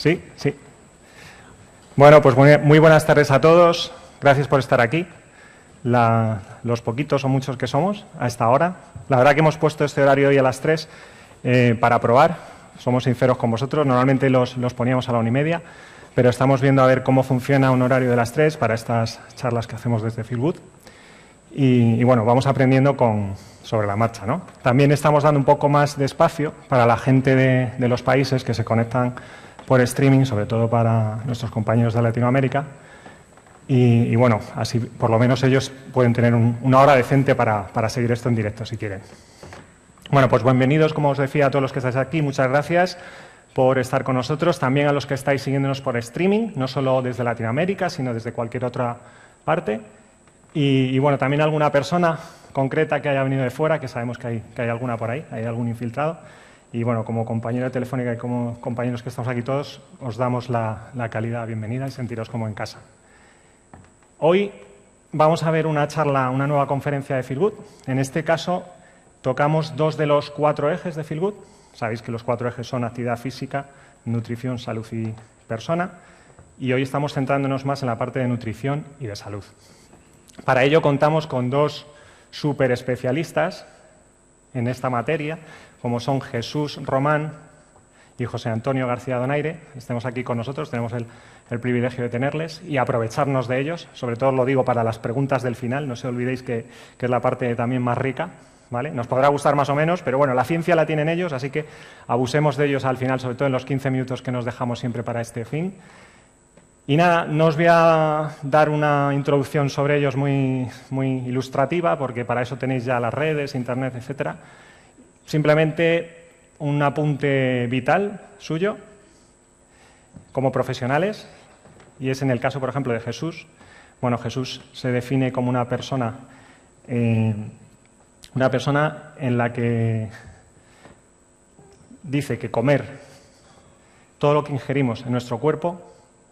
Sí, sí. Bueno, pues muy buenas tardes a todos. Gracias por estar aquí. Los poquitos o muchos que somos a esta hora. La verdad que hemos puesto este horario hoy a las 3 para probar. Somos sinceros con vosotros. Normalmente los poníamos a la 1:30, pero estamos viendo a ver cómo funciona un horario de las 3 para estas charlas que hacemos desde Feel Good. Y bueno, vamos aprendiendo sobre la marcha, ¿no? También estamos dando un poco más de espacio para la gente de los países que se conectan por streaming, sobre todo para nuestros compañeros de Latinoamérica. Y bueno, así por lo menos ellos pueden tener una hora decente para seguir esto en directo, si quieren. Bueno, pues bienvenidos, como os decía, a todos los que estáis aquí. Muchas gracias por estar con nosotros. También a los que estáis siguiéndonos por streaming, no solo desde Latinoamérica, sino desde cualquier otra parte. Y bueno, también alguna persona concreta que haya venido de fuera, que sabemos que hay alguna por ahí, hay algún infiltrado. Y bueno, como compañero de Telefónica y como compañeros que estamos aquí todos, os damos la calidad bienvenida y sentiros como en casa. Hoy vamos a ver una charla, una nueva conferencia de Feel Good. En este caso, tocamos 2 de los 4 ejes de Feel Good. Sabéis que los 4 ejes son actividad física, nutrición, salud y persona. Y hoy estamos centrándonos más en la parte de nutrición y de salud. Para ello contamos con 2 súper especialistas en esta materia, como son Jesús Román y José Antonio García Donaire. Estemos aquí con nosotros, tenemos el privilegio de tenerles y aprovecharnos de ellos. Sobre todo lo digo para las preguntas del final, no se olvidéis que es la parte también más rica, ¿vale? Nos podrá gustar más o menos, pero bueno, la ciencia la tienen ellos, así que abusemos de ellos al final, sobre todo en los 15 minutos que nos dejamos siempre para este fin. Y nada, no os voy a dar una introducción sobre ellos muy ilustrativa, porque para eso tenéis ya las redes, internet, etcétera. Simplemente un apunte vital suyo como profesionales, y es en el caso, por ejemplo, de Jesús. Bueno, Jesús se define como una persona en la que dice que comer, todo lo que ingerimos en nuestro cuerpo,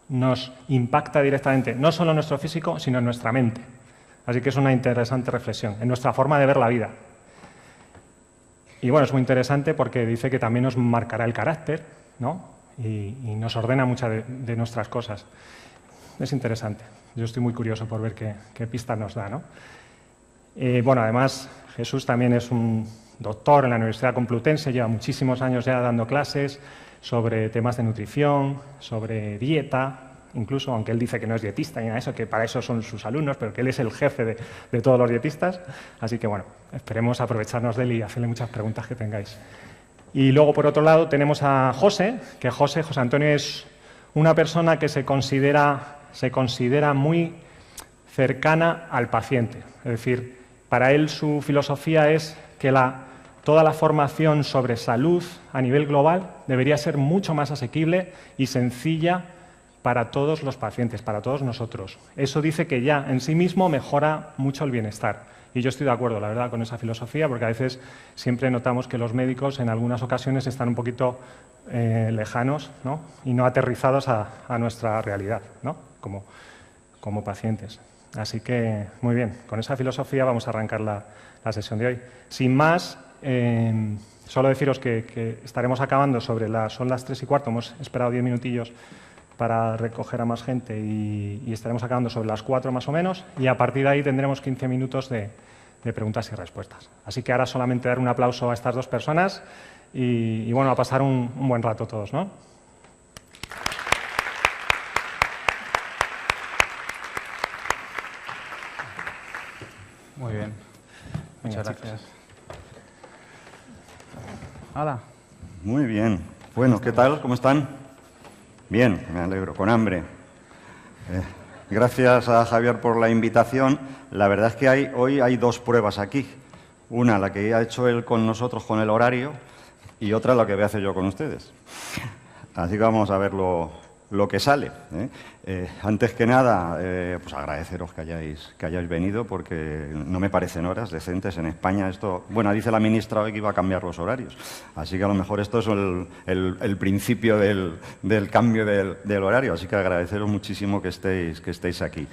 nos impacta directamente, no solo en nuestro físico, sino en nuestra mente. Así que es una interesante reflexión, en nuestra forma de ver la vida. Y bueno, es muy interesante porque dice que también nos marcará el carácter, ¿no? Y nos ordena muchas de nuestras cosas. Es interesante. Yo estoy muy curioso por ver qué pistas nos da, ¿no? Bueno, además, Jesús también es un doctor en la Universidad Complutense, lleva muchísimos años ya dando clases sobre temas de nutrición, sobre dieta, incluso, aunque él dice que no es dietista ni nada de eso, que para eso son sus alumnos, pero que él es el jefe de todos los dietistas. Así que, bueno, esperemos aprovecharnos de él y hacerle muchas preguntas que tengáis. Y luego, por otro lado, tenemos a José, que José Antonio es una persona que se considera muy cercana al paciente. Es decir, para él su filosofía es que toda la formación sobre salud a nivel global debería ser mucho más asequible y sencilla para todos los pacientes, para todos nosotros. Eso dice que ya en sí mismo mejora mucho el bienestar. Y yo estoy de acuerdo, la verdad, con esa filosofía, porque a veces siempre notamos que los médicos en algunas ocasiones están un poquito lejanos, ¿no? Y no aterrizados a nuestra realidad, ¿no? Como pacientes. Así que, muy bien, con esa filosofía vamos a arrancar la sesión de hoy. Sin más, solo deciros que estaremos acabando son las 3:15, hemos esperado 10 minutillos para recoger a más gente y estaremos acabando sobre las 4 más o menos, y a partir de ahí tendremos 15 minutos de preguntas y respuestas. Así que ahora solamente dar un aplauso a estas 2 personas y bueno, a pasar un buen rato todos, ¿no? Muy bien. Muchas gracias. Hola. Muy bien. Bueno, ¿qué tal? ¿Cómo están? Bien, me alegro, con hambre. Gracias a Javier por la invitación. La verdad es que hoy hay 2 pruebas aquí. Una, la que ha hecho él con nosotros con el horario, y otra, la que voy a hacer yo con ustedes. Así que vamos a ver lo que sale, ¿eh? Antes que nada, pues agradeceros que hayáis venido, porque no me parecen horas decentes en España. Esto, bueno, dice la ministra hoy que iba a cambiar los horarios, así que a lo mejor esto es el principio del cambio del horario, así que agradeceros muchísimo que estéis aquí.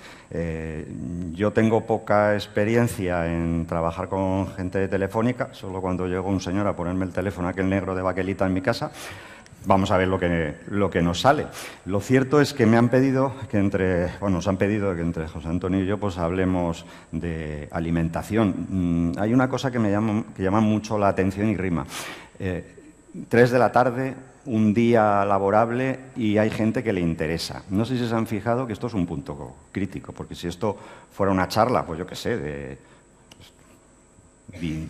Yo tengo poca experiencia en trabajar con gente de Telefónica, solo cuando llegó un señor a ponerme el teléfono aquel negro de baquelita en mi casa. vamos a ver lo que nos sale. Lo cierto es que me han pedido que nos han pedido que entre José Antonio y yo pues hablemos de alimentación. Hay una cosa que llama mucho la atención y rima. 3 de la tarde, un día laborable y hay gente que le interesa. No sé si se han fijado que esto es un punto crítico, porque si esto fuera una charla, pues yo qué sé, de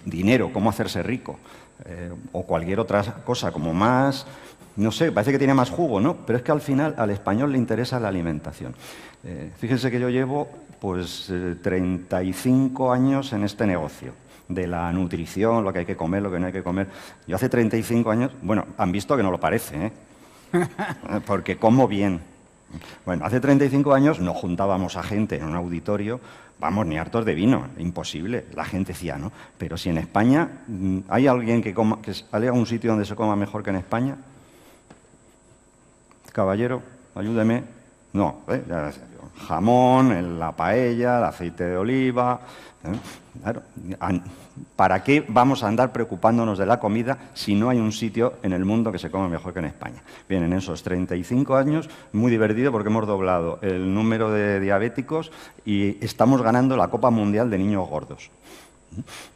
dinero, cómo hacerse rico, o cualquier otra cosa como más, no sé, parece que tiene más jugo, ¿no? Pero es que al final al español le interesa la alimentación. Fíjense que yo llevo pues 35 años en este negocio de la nutrición, lo que hay que comer, lo que no hay que comer. Yo hace 35 años, bueno, han visto que no lo parece, ¿eh? Porque como bien. Bueno, hace 35 años no juntábamos a gente en un auditorio, vamos, ni hartos de vino, imposible. La gente decía, ¿no? Pero si en España hay alguien que ¿hay algún sitio donde se coma mejor que en España? Caballero, ayúdeme. No, jamón, la paella, el aceite de oliva. Claro, ¿para qué vamos a andar preocupándonos de la comida si no hay un sitio en el mundo que se come mejor que en España? Bien, en esos 35 años, muy divertido porque hemos doblado el número de diabéticos y estamos ganando la Copa Mundial de Niños Gordos.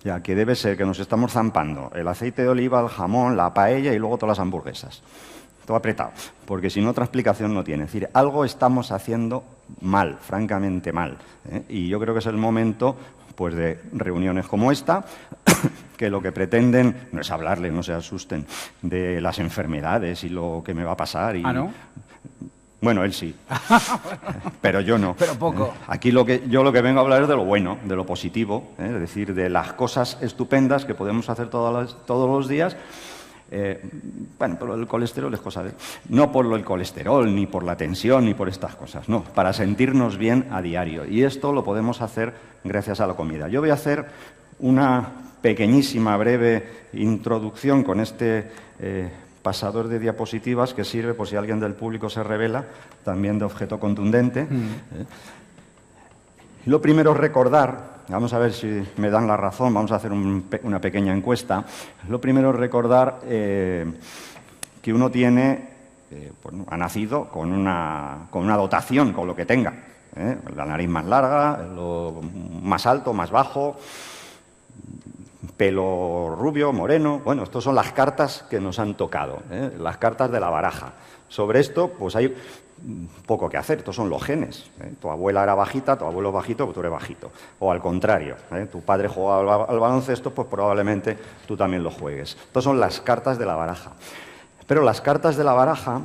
Ya que debe ser que nos estamos zampando el aceite de oliva, el jamón, la paella y luego todas las hamburguesas. Todo apretado, porque si no, otra explicación no tiene. Es decir, algo estamos haciendo mal, francamente mal, ¿eh? Y yo creo que es el momento pues, de reuniones como esta, que lo que pretenden no es hablarles, no se asusten, de las enfermedades y lo que me va a pasar. Y, ¿Ah, no? Bueno, él sí, pero yo no. Pero poco. Aquí yo lo que vengo a hablar es de lo bueno, de lo positivo, es decir, de las cosas estupendas que podemos hacer todos los días. Bueno, pero el colesterol es cosa de... No por el colesterol, ni por la tensión, ni por estas cosas, no, para sentirnos bien a diario. Y esto lo podemos hacer gracias a la comida. Yo voy a hacer una pequeñísima, breve introducción con este pasador de diapositivas que sirve, por si alguien del público se revela, también de objeto contundente. Lo primero es recordar, vamos a ver si me dan la razón, vamos a hacer una pequeña encuesta. Lo primero es recordar que uno tiene, bueno, ha nacido con una dotación, con lo que tenga. La nariz más larga, lo más alto, más bajo, pelo rubio, moreno. Bueno, estas son las cartas que nos han tocado, las cartas de la baraja. Sobre esto, pues hay poco que hacer, estos son los genes. Tu abuela era bajita, tu abuelo es bajito, pues tú eres bajito. O al contrario, tu padre jugaba al baloncesto, pues probablemente tú también lo juegues. Estas son las cartas de la baraja. Pero las cartas de la baraja,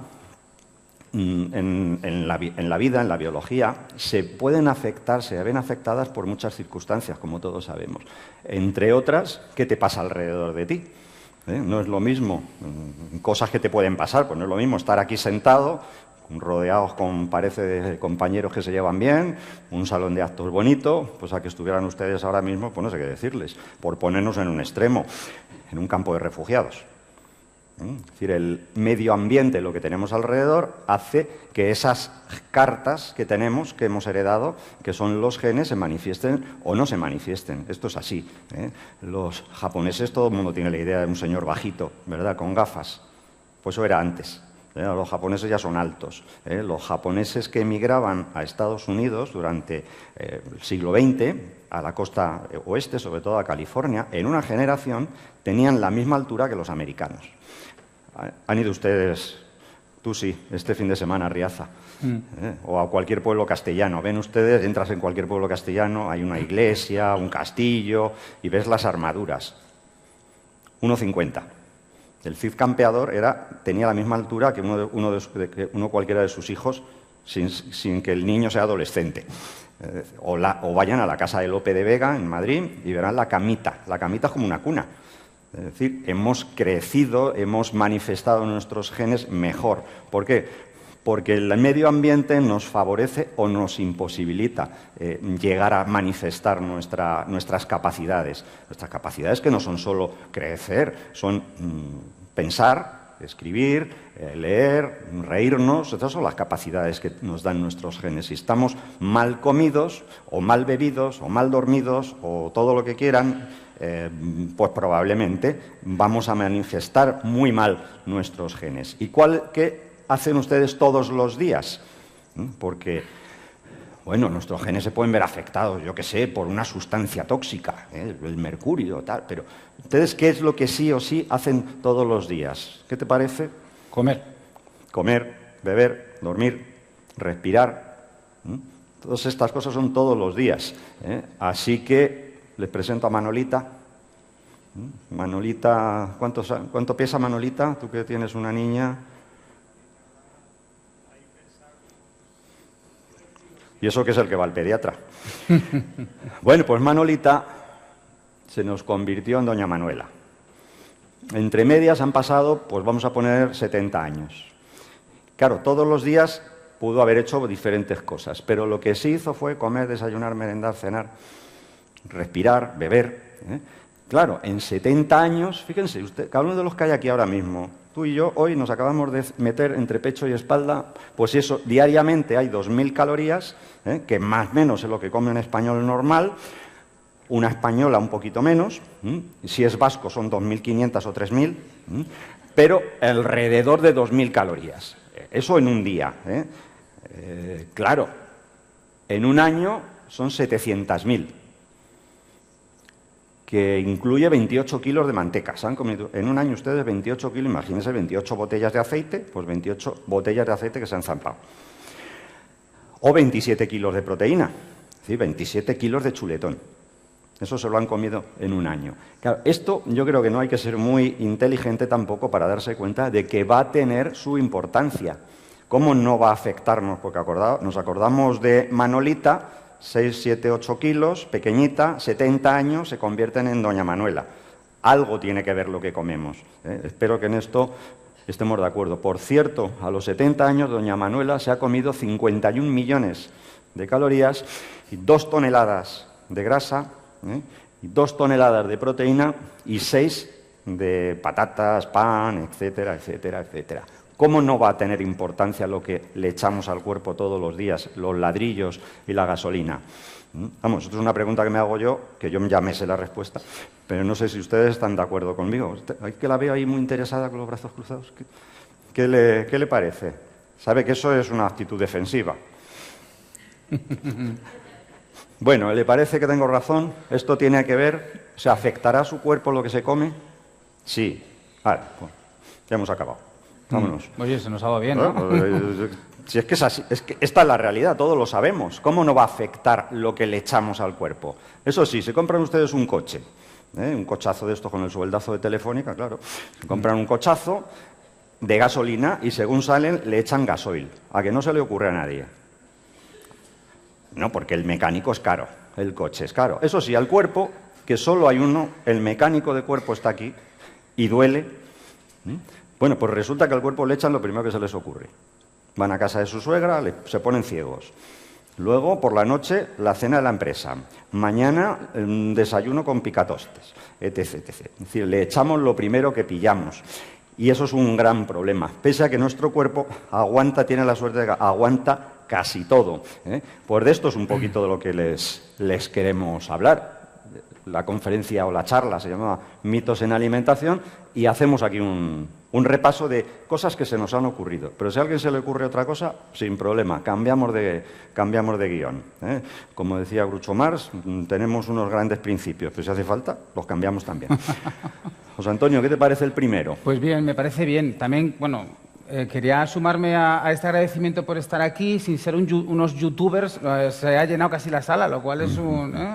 en la vida, en la biología, se ven afectadas por muchas circunstancias, como todos sabemos. Entre otras, ¿qué te pasa alrededor de ti? No es lo mismo, cosas que te pueden pasar, pues no es lo mismo estar aquí sentado, rodeados parece de compañeros que se llevan bien, un salón de actos bonito, pues a que estuvieran ustedes ahora mismo, pues no sé qué decirles, por ponernos en un extremo, en un campo de refugiados. Es decir, el medio ambiente, lo que tenemos alrededor, hace que esas cartas que tenemos, que hemos heredado, que son los genes, se manifiesten o no se manifiesten. Esto es así, ¿eh? Los japoneses, todo el mundo tiene la idea de un señor bajito, ¿verdad?, con gafas. Pues eso era antes. Los japoneses ya son altos. Los japoneses que emigraban a Estados Unidos durante el siglo XX, a la costa oeste, sobre todo a California, en una generación tenían la misma altura que los americanos. Han ido ustedes, tú sí, este fin de semana a Riaza, o a cualquier pueblo castellano. Ven ustedes, entras en cualquier pueblo castellano, hay una iglesia, un castillo, y ves las armaduras. 1,50. El Cid campeador tenía la misma altura que uno cualquiera de sus hijos, sin que el niño sea adolescente. O vayan a la casa de Lope de Vega, en Madrid, y verán la camita. La camita es como una cuna. Es decir, hemos crecido, hemos manifestado nuestros genes mejor. ¿Por qué? Porque el medio ambiente nos favorece o nos imposibilita llegar a manifestar nuestras capacidades. Nuestras capacidades que no son solo crecer, son pensar, escribir, leer, reírnos. Estas son las capacidades que nos dan nuestros genes. Si estamos mal comidos, o mal bebidos, o mal dormidos, o todo lo que quieran, pues probablemente vamos a manifestar muy mal nuestros genes. ¿Y qué hacen ustedes todos los días? Porque, bueno, nuestros genes se pueden ver afectados, yo qué sé, por una sustancia tóxica, el mercurio, tal, pero ¿ustedes qué es lo que sí o sí hacen todos los días? ¿Qué te parece? Comer. Comer, beber, dormir, respirar. Todas estas cosas son todos los días. Así que les presento a Manolita. Manolita, ¿cuánto pesa Manolita? Tú que tienes una niña. Y eso que es el que va al pediatra. Bueno, pues Manolita se nos convirtió en Doña Manuela. Entre medias han pasado, pues vamos a poner 70 años. Claro, todos los días pudo haber hecho diferentes cosas, pero lo que sí hizo fue comer, desayunar, merendar, cenar, respirar, beber. Claro, en 70 años, fíjense, cada uno de los que hay aquí ahora mismo, tú y yo hoy nos acabamos de meter entre pecho y espalda, pues eso, diariamente hay 2.000 calorías, que más o menos es lo que come un español normal, una española un poquito menos, si es vasco son 2.500 o 3.000, pero alrededor de 2.000 calorías. Eso en un día. Claro, en un año son 700.000, que incluye 28 kilos de manteca. Se han comido en un año ustedes 28 kilos, imagínense 28 botellas de aceite, pues 28 botellas de aceite que se han zampado. O 27 kilos de proteína, ¿sí? 27 kilos de chuletón. Eso se lo han comido en un año. Claro, esto yo creo que no hay que ser muy inteligente tampoco para darse cuenta de que va a tener su importancia. ¿Cómo no va a afectarnos? Porque nos acordamos de Manolita, 6, 7, 8 kilos, pequeñita, 70 años, se convierten en Doña Manuela. Algo tiene que ver lo que comemos. Espero que en esto estemos de acuerdo. Por cierto, a los 70 años Doña Manuela se ha comido 51 millones de calorías y 2 toneladas de grasa, y 2 toneladas de proteína y 6 de patatas, pan, etcétera, etcétera, etcétera. ¿Cómo no va a tener importancia lo que le echamos al cuerpo todos los días, los ladrillos y la gasolina? Vamos, esto es una pregunta que me hago yo, que yo ya me sé la respuesta, pero no sé si ustedes están de acuerdo conmigo. Hay que la veo ahí muy interesada con los brazos cruzados. ¿Qué le parece? Sabe que eso es una actitud defensiva. Bueno, ¿le parece que tengo razón? ¿Esto tiene que ver? ¿Se afectará a su cuerpo lo que se come? Sí. Vale, pues, ya hemos acabado. Vámonos. Oye, se nos ha dado bien, ¿no? Si es que es así, es que esta es la realidad, todos lo sabemos. ¿Cómo no va a afectar lo que le echamos al cuerpo? Eso sí, se compran ustedes un coche, un cochazo de esto con el sueldazo de Telefónica, claro. Se compran un cochazo de gasolina y según salen le echan gasoil. ¿A que no se le ocurre a nadie? No, porque el mecánico es caro, el coche es caro. Eso sí, al cuerpo, que solo hay uno, el mecánico de cuerpo está aquí y duele. Bueno, pues resulta que al cuerpo le echan lo primero que se les ocurre. Van a casa de su suegra, se ponen ciegos. Luego, por la noche, la cena de la empresa. Mañana, un desayuno con picatostes, etc, etc. Es decir, le echamos lo primero que pillamos. Y eso es un gran problema. Pese a que nuestro cuerpo aguanta, tiene la suerte de que aguanta casi todo. Pues de esto es un poquito de lo que les queremos hablar. La conferencia o la charla se llamaba Mitos en Alimentación y hacemos aquí un repaso de cosas que se nos han ocurrido. Pero si a alguien se le ocurre otra cosa, sin problema, cambiamos de guión. Como decía Groucho Marx, tenemos unos grandes principios, pero si hace falta, los cambiamos también. José Antonio, ¿qué te parece el primero? Pues bien, me parece bien. También, bueno, quería sumarme a este agradecimiento por estar aquí. Sin ser unos youtubers, se ha llenado casi la sala, lo cual es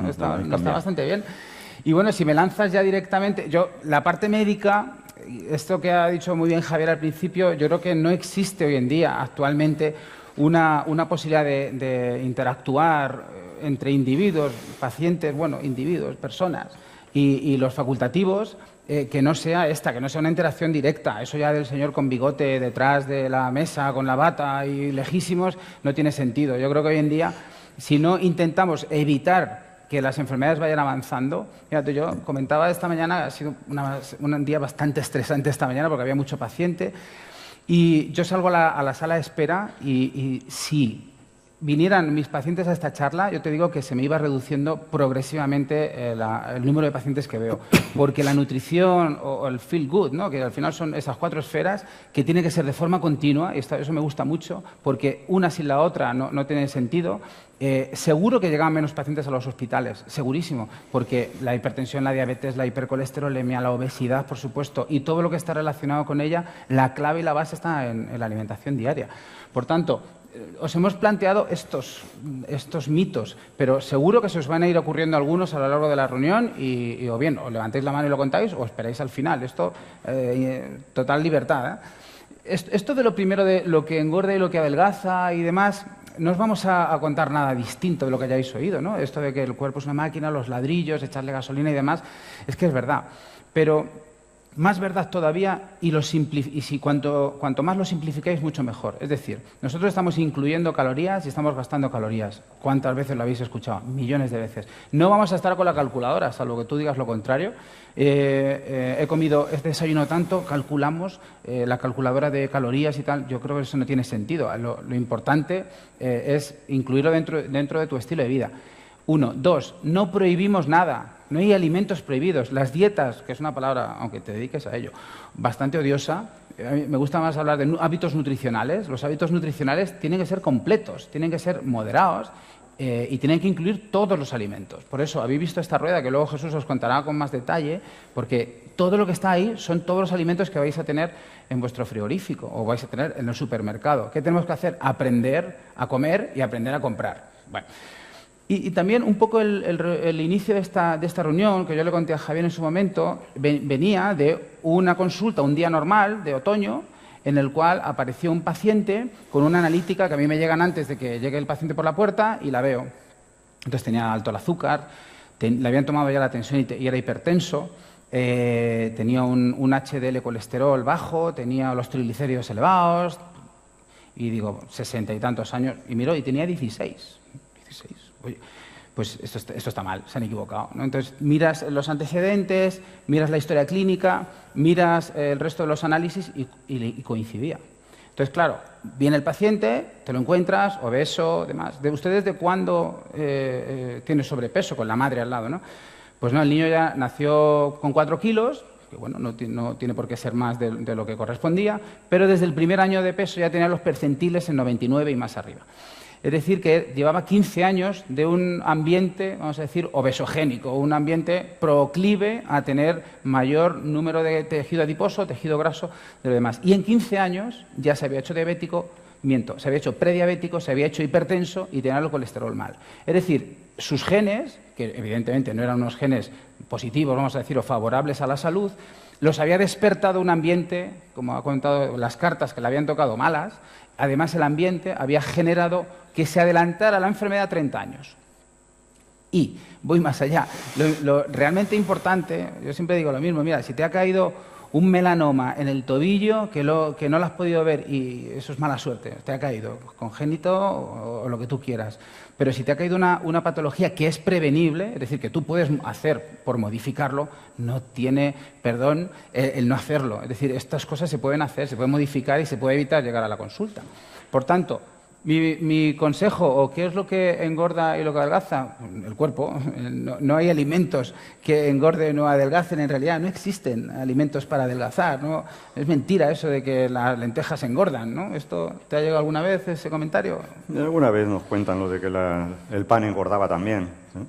está bastante bien. Y bueno, si me lanzas ya directamente, la parte médica, esto que ha dicho muy bien Javier al principio, yo creo que no existe hoy en día, actualmente, una posibilidad de interactuar entre individuos, pacientes, individuos, personas, y los facultativos, que no sea una interacción directa. Eso ya del señor con bigote detrás de la mesa, con la bata y lejísimos, no tiene sentido. Yo creo que hoy en día, si no intentamos evitar que las enfermedades vayan avanzando. Fíjate, yo comentaba esta mañana, ha sido un día bastante estresante esta mañana porque había mucho paciente y yo salgo a la sala de espera y sí, vinieran mis pacientes a esta charla, yo te digo que se me iba reduciendo progresivamente el número de pacientes que veo. Porque la nutrición o el feel good, ¿no?, que al final son esas 4 esferas que tienen que ser de forma continua, y eso me gusta mucho, porque una sin la otra no tiene sentido. Seguro que llegaban menos pacientes a los hospitales, segurísimo, porque la hipertensión, la diabetes, la hipercolesterolemia, la obesidad, por supuesto, y todo lo que está relacionado con ella, la clave y la base está en la alimentación diaria. Por tanto, os hemos planteado estos mitos, pero seguro que se os van a ir ocurriendo algunos a lo largo de la reunión y o bien os levantéis la mano y lo contáis o esperáis al final. Esto, total libertad, ¿eh? Esto de lo primero, de lo que engorda y lo que adelgaza y demás, no os vamos a contar nada distinto de lo que hayáis oído, ¿no? Esto de que el cuerpo es una máquina, los ladrillos, echarle gasolina y demás, es que es verdad. Pero más verdad todavía, cuanto más lo simplificáis, mucho mejor. Es decir, nosotros estamos incluyendo calorías y estamos gastando calorías. ¿Cuántas veces lo habéis escuchado? Millones de veces. No vamos a estar con la calculadora, salvo que tú digas lo contrario. He desayunado tanto, calculamos la calculadora de calorías y tal. Yo creo que eso no tiene sentido. Lo importante es incluirlo dentro de tu estilo de vida. 1. 2. No prohibimos nada. No hay alimentos prohibidos. Las dietas, que es una palabra, aunque te dediques a ello, bastante odiosa. A mí me gusta más hablar de hábitos nutricionales. Los hábitos nutricionales tienen que ser completos, tienen que ser moderados y tienen que incluir todos los alimentos. Por eso habéis visto esta rueda que luego Jesús os contará con más detalle, porque todo lo que está ahí son todos los alimentos que vais a tener en vuestro frigorífico o vais a tener en el supermercado. ¿Qué tenemos que hacer? Aprender a comer y aprender a comprar. Bueno. Y también un poco el inicio de esta reunión, que yo le conté a Javier en su momento, venía de una consulta, un día normal de otoño, en el cual apareció un paciente con una analítica que a mí me llegan antes de que llegue el paciente por la puerta y la veo. Entonces tenía alto el azúcar, le habían tomado ya la tensión y era hipertenso, tenía un HDL colesterol bajo, tenía los triglicéridos elevados, y digo, 60 y tantos años, y miro, y tenía 16. Oye, pues esto está mal, se han equivocado, ¿no? Entonces, miras los antecedentes, miras la historia clínica, miras el resto de los análisis y coincidía. Entonces, claro, viene el paciente, te lo encuentras, obeso, demás. ¿De ustedes de cuándo tiene sobrepeso? Con la madre al lado, ¿no? Pues no, el niño ya nació con 4 kilos, que bueno, no tiene por qué ser más de lo que correspondía, pero desde el primer año de peso ya tenía los percentiles en 99 y más arriba. Es decir, que llevaba 15 años de un ambiente, vamos a decir, obesogénico, un ambiente proclive a tener mayor número de tejido adiposo, tejido graso, de lo demás. Y en 15 años ya se había hecho diabético, se había hecho prediabético, se había hecho hipertenso y tenía el colesterol mal. Es decir, sus genes, que evidentemente no eran unos genes positivos, vamos a decir, o favorables a la salud, los había despertado un ambiente, como ha contado las cartas que le habían tocado malas. Además, el ambiente había generado que se adelantara la enfermedad 30 años. Y voy más allá. Lo realmente importante, yo siempre digo lo mismo, mira, si te ha caído un melanoma en el tobillo que no lo has podido ver y eso es mala suerte, te ha caído congénito o lo que tú quieras. Pero si te ha caído una patología que es prevenible, es decir, que tú puedes hacer por modificarlo, no tiene perdón el no hacerlo. Es decir, estas cosas se pueden hacer, se pueden modificar y se puede evitar llegar a la consulta. Por tanto, mi consejo, o qué es lo que engorda y lo que adelgaza, el cuerpo. No hay alimentos que engorden o adelgacen, en realidad no existen alimentos para adelgazar, ¿no? Es mentira eso de que las lentejas engordan, ¿no? ¿Esto te ha llegado alguna vez ese comentario? Alguna vez nos cuentan lo de que el pan engordaba también, ¿eh?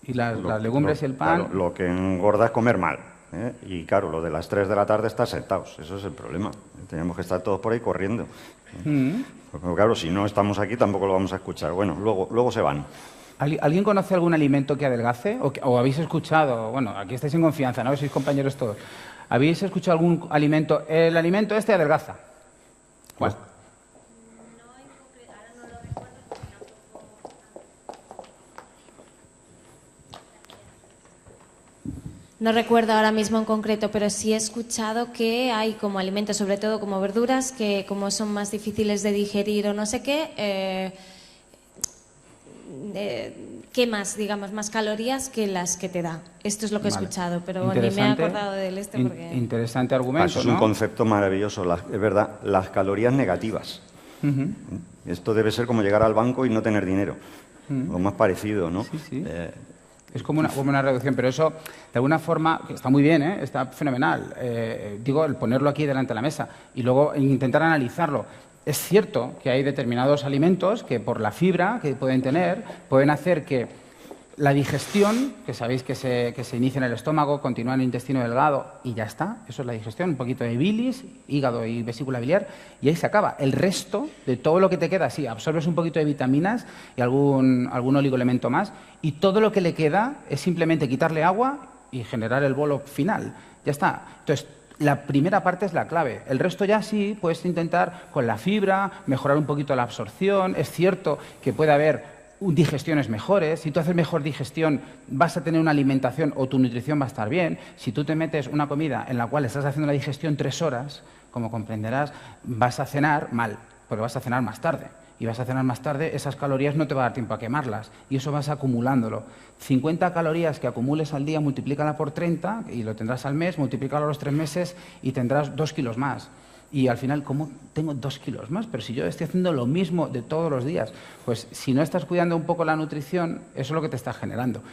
Y las legumbres y el pan. Claro, lo que engorda es comer mal, ¿eh? Y claro, lo de las 3 de la tarde estar sentados, eso es el problema. Tenemos que estar todos por ahí corriendo. Porque claro, si no estamos aquí tampoco lo vamos a escuchar. Bueno, luego se van. ¿Alguien conoce algún alimento que adelgace? ¿O habéis escuchado? Bueno, aquí estáis en confianza, ¿no? Sois compañeros todos. ¿Habéis escuchado algún alimento? El alimento este adelgaza. ¿Cuál? No recuerdo ahora mismo en concreto, pero sí he escuchado que hay como alimentos, sobre todo como verduras, que como son más difíciles de digerir o no sé qué, quemas, digamos, más calorías que las que te da. Esto es lo que he escuchado, pero ni me he acordado del porque... Interesante argumento, Eso es un concepto maravilloso, es verdad, las calorías negativas. Esto debe ser como llegar al banco y no tener dinero. Lo más parecido, ¿no? Sí, sí. Es como una reducción, pero eso, de alguna forma, que está muy bien, está fenomenal. Digo, el ponerlo aquí delante de la mesa y luego intentar analizarlo. Es cierto que hay determinados alimentos que, por la fibra que pueden tener, pueden hacer que la digestión, que sabéis que se inicia en el estómago, continúa en el intestino delgado y ya está. Eso es la digestión, un poquito de bilis, hígado y vesícula biliar y ahí se acaba. El resto de todo lo que te queda, sí, absorbes un poquito de vitaminas y algún oligoelemento más y todo lo que le queda es simplemente quitarle agua y generar el bolo final. Ya está. Entonces, la primera parte es la clave. El resto ya sí puedes intentar con la fibra mejorar un poquito la absorción. Es cierto que puede haber digestiones mejores. Si tú haces mejor digestión, vas a tener una alimentación o tu nutrición va a estar bien. Si tú te metes una comida en la cual estás haciendo la digestión 3 horas, como comprenderás, vas a cenar mal, porque vas a cenar más tarde. Y vas a cenar más tarde, esas calorías no te va a dar tiempo a quemarlas. Y eso vas acumulándolo. 50 calorías que acumules al día, multiplícala por 30 y lo tendrás al mes, multiplícalo a los 3 meses y tendrás 2 kilos más. Y al final, ¿cómo tengo 2 kilos más? Pero si yo estoy haciendo lo mismo de todos los días, pues si no estás cuidando un poco la nutrición, eso es lo que te está generando.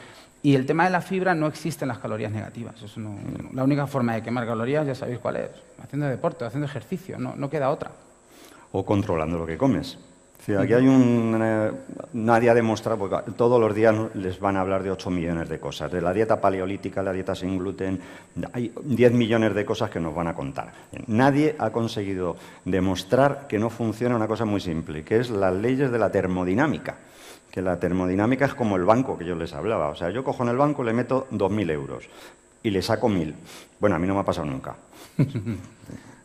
Y el tema de la fibra, no existen las calorías negativas. Eso no, la única forma de quemar calorías, ya sabéis cuál es, haciendo deporte, haciendo ejercicio, no queda otra. O controlando lo que comes. Sí, aquí hay nadie ha demostrado, porque todos los días les van a hablar de 8 millones de cosas, de la dieta paleolítica, la dieta sin gluten, hay 10 millones de cosas que nos van a contar. Nadie ha conseguido demostrar que no funciona una cosa muy simple, que es las leyes de la termodinámica. Que la termodinámica es como el banco que yo les hablaba. O sea, yo cojo en el banco, le meto 2.000 euros y le saco 1.000. Bueno, a mí no me ha pasado nunca.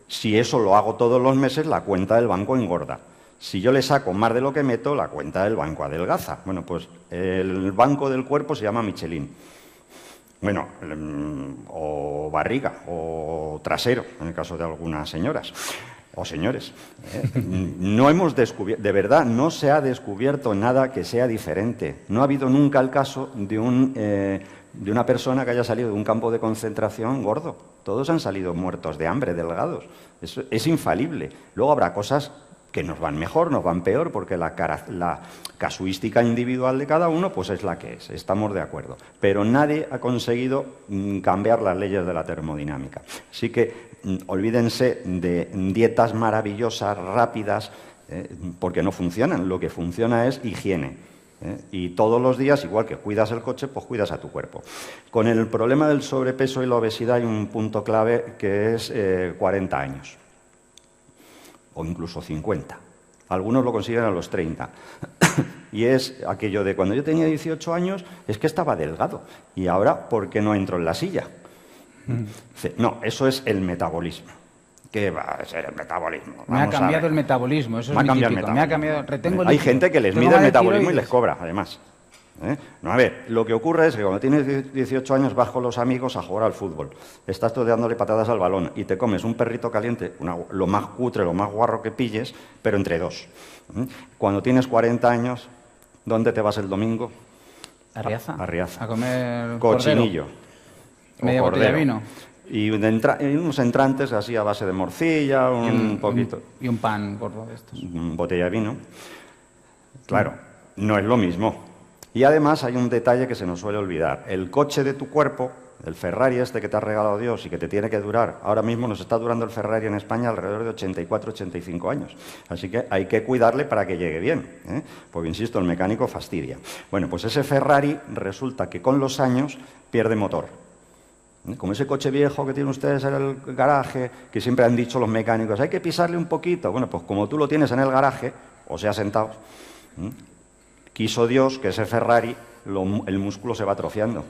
Si eso lo hago todos los meses, la cuenta del banco engorda. Si yo le saco más de lo que meto, la cuenta del banco adelgaza. Bueno, pues el banco del cuerpo se llama Michelin. Bueno, o barriga, o trasero, en el caso de algunas señoras o señores. No hemos descubierto, de verdad, no se ha descubierto nada que sea diferente. No ha habido nunca el caso de una persona que haya salido de un campo de concentración gordo. Todos han salido muertos de hambre, delgados. Es infalible. Luego habrá cosas que nos van mejor, nos van peor, porque la casuística individual de cada uno pues es la que es, estamos de acuerdo. Pero nadie ha conseguido cambiar las leyes de la termodinámica. Así que olvídense de dietas maravillosas, rápidas, porque no funcionan. Lo que funciona es higiene. Y todos los días, igual que cuidas el coche, pues cuidas a tu cuerpo. Con el problema del sobrepeso y la obesidad hay un punto clave que es 40 años. O incluso 50. Algunos lo consiguen a los 30. Y es aquello de cuando yo tenía 18 años, es que estaba delgado. Y ahora, ¿por qué no entro en la silla? No, eso es el metabolismo. ¿Qué va a ser el metabolismo? Me ha cambiado el metabolismo, eso es muy típico. Me ha cambiado, retengo el Hay líquido. gente que les mide el metabolismo y les cobra, además. No, a ver, lo que ocurre es que cuando tienes 18 años vas con los amigos a jugar al fútbol, estás todo dándole patadas al balón y te comes un perrito caliente, lo más cutre, lo más guarro que pilles, pero entre dos. Cuando tienes 40 años, ¿dónde te vas el domingo? ¿A Riaza? A Riaza. A comer cochinillo. Media botella de vino. Y unos entrantes así a base de morcilla, un poquito. Y un pan gordo de estos. Botella de vino. Claro, no es lo mismo. Y además hay un detalle que se nos suele olvidar. El coche de tu cuerpo, el Ferrari este que te ha regalado Dios y que te tiene que durar, ahora mismo nos está durando el Ferrari en España alrededor de 84, 85 años. Así que hay que cuidarle para que llegue bien, porque, insisto, el mecánico fastidia. Bueno, pues ese Ferrari resulta que con los años pierde motor. Como ese coche viejo que tienen ustedes en el garaje, que siempre han dicho los mecánicos, hay que pisarle un poquito. Bueno, pues como tú lo tienes en el garaje, o sea, sentado, quiso Dios que ese Ferrari, el músculo se va atrofiando.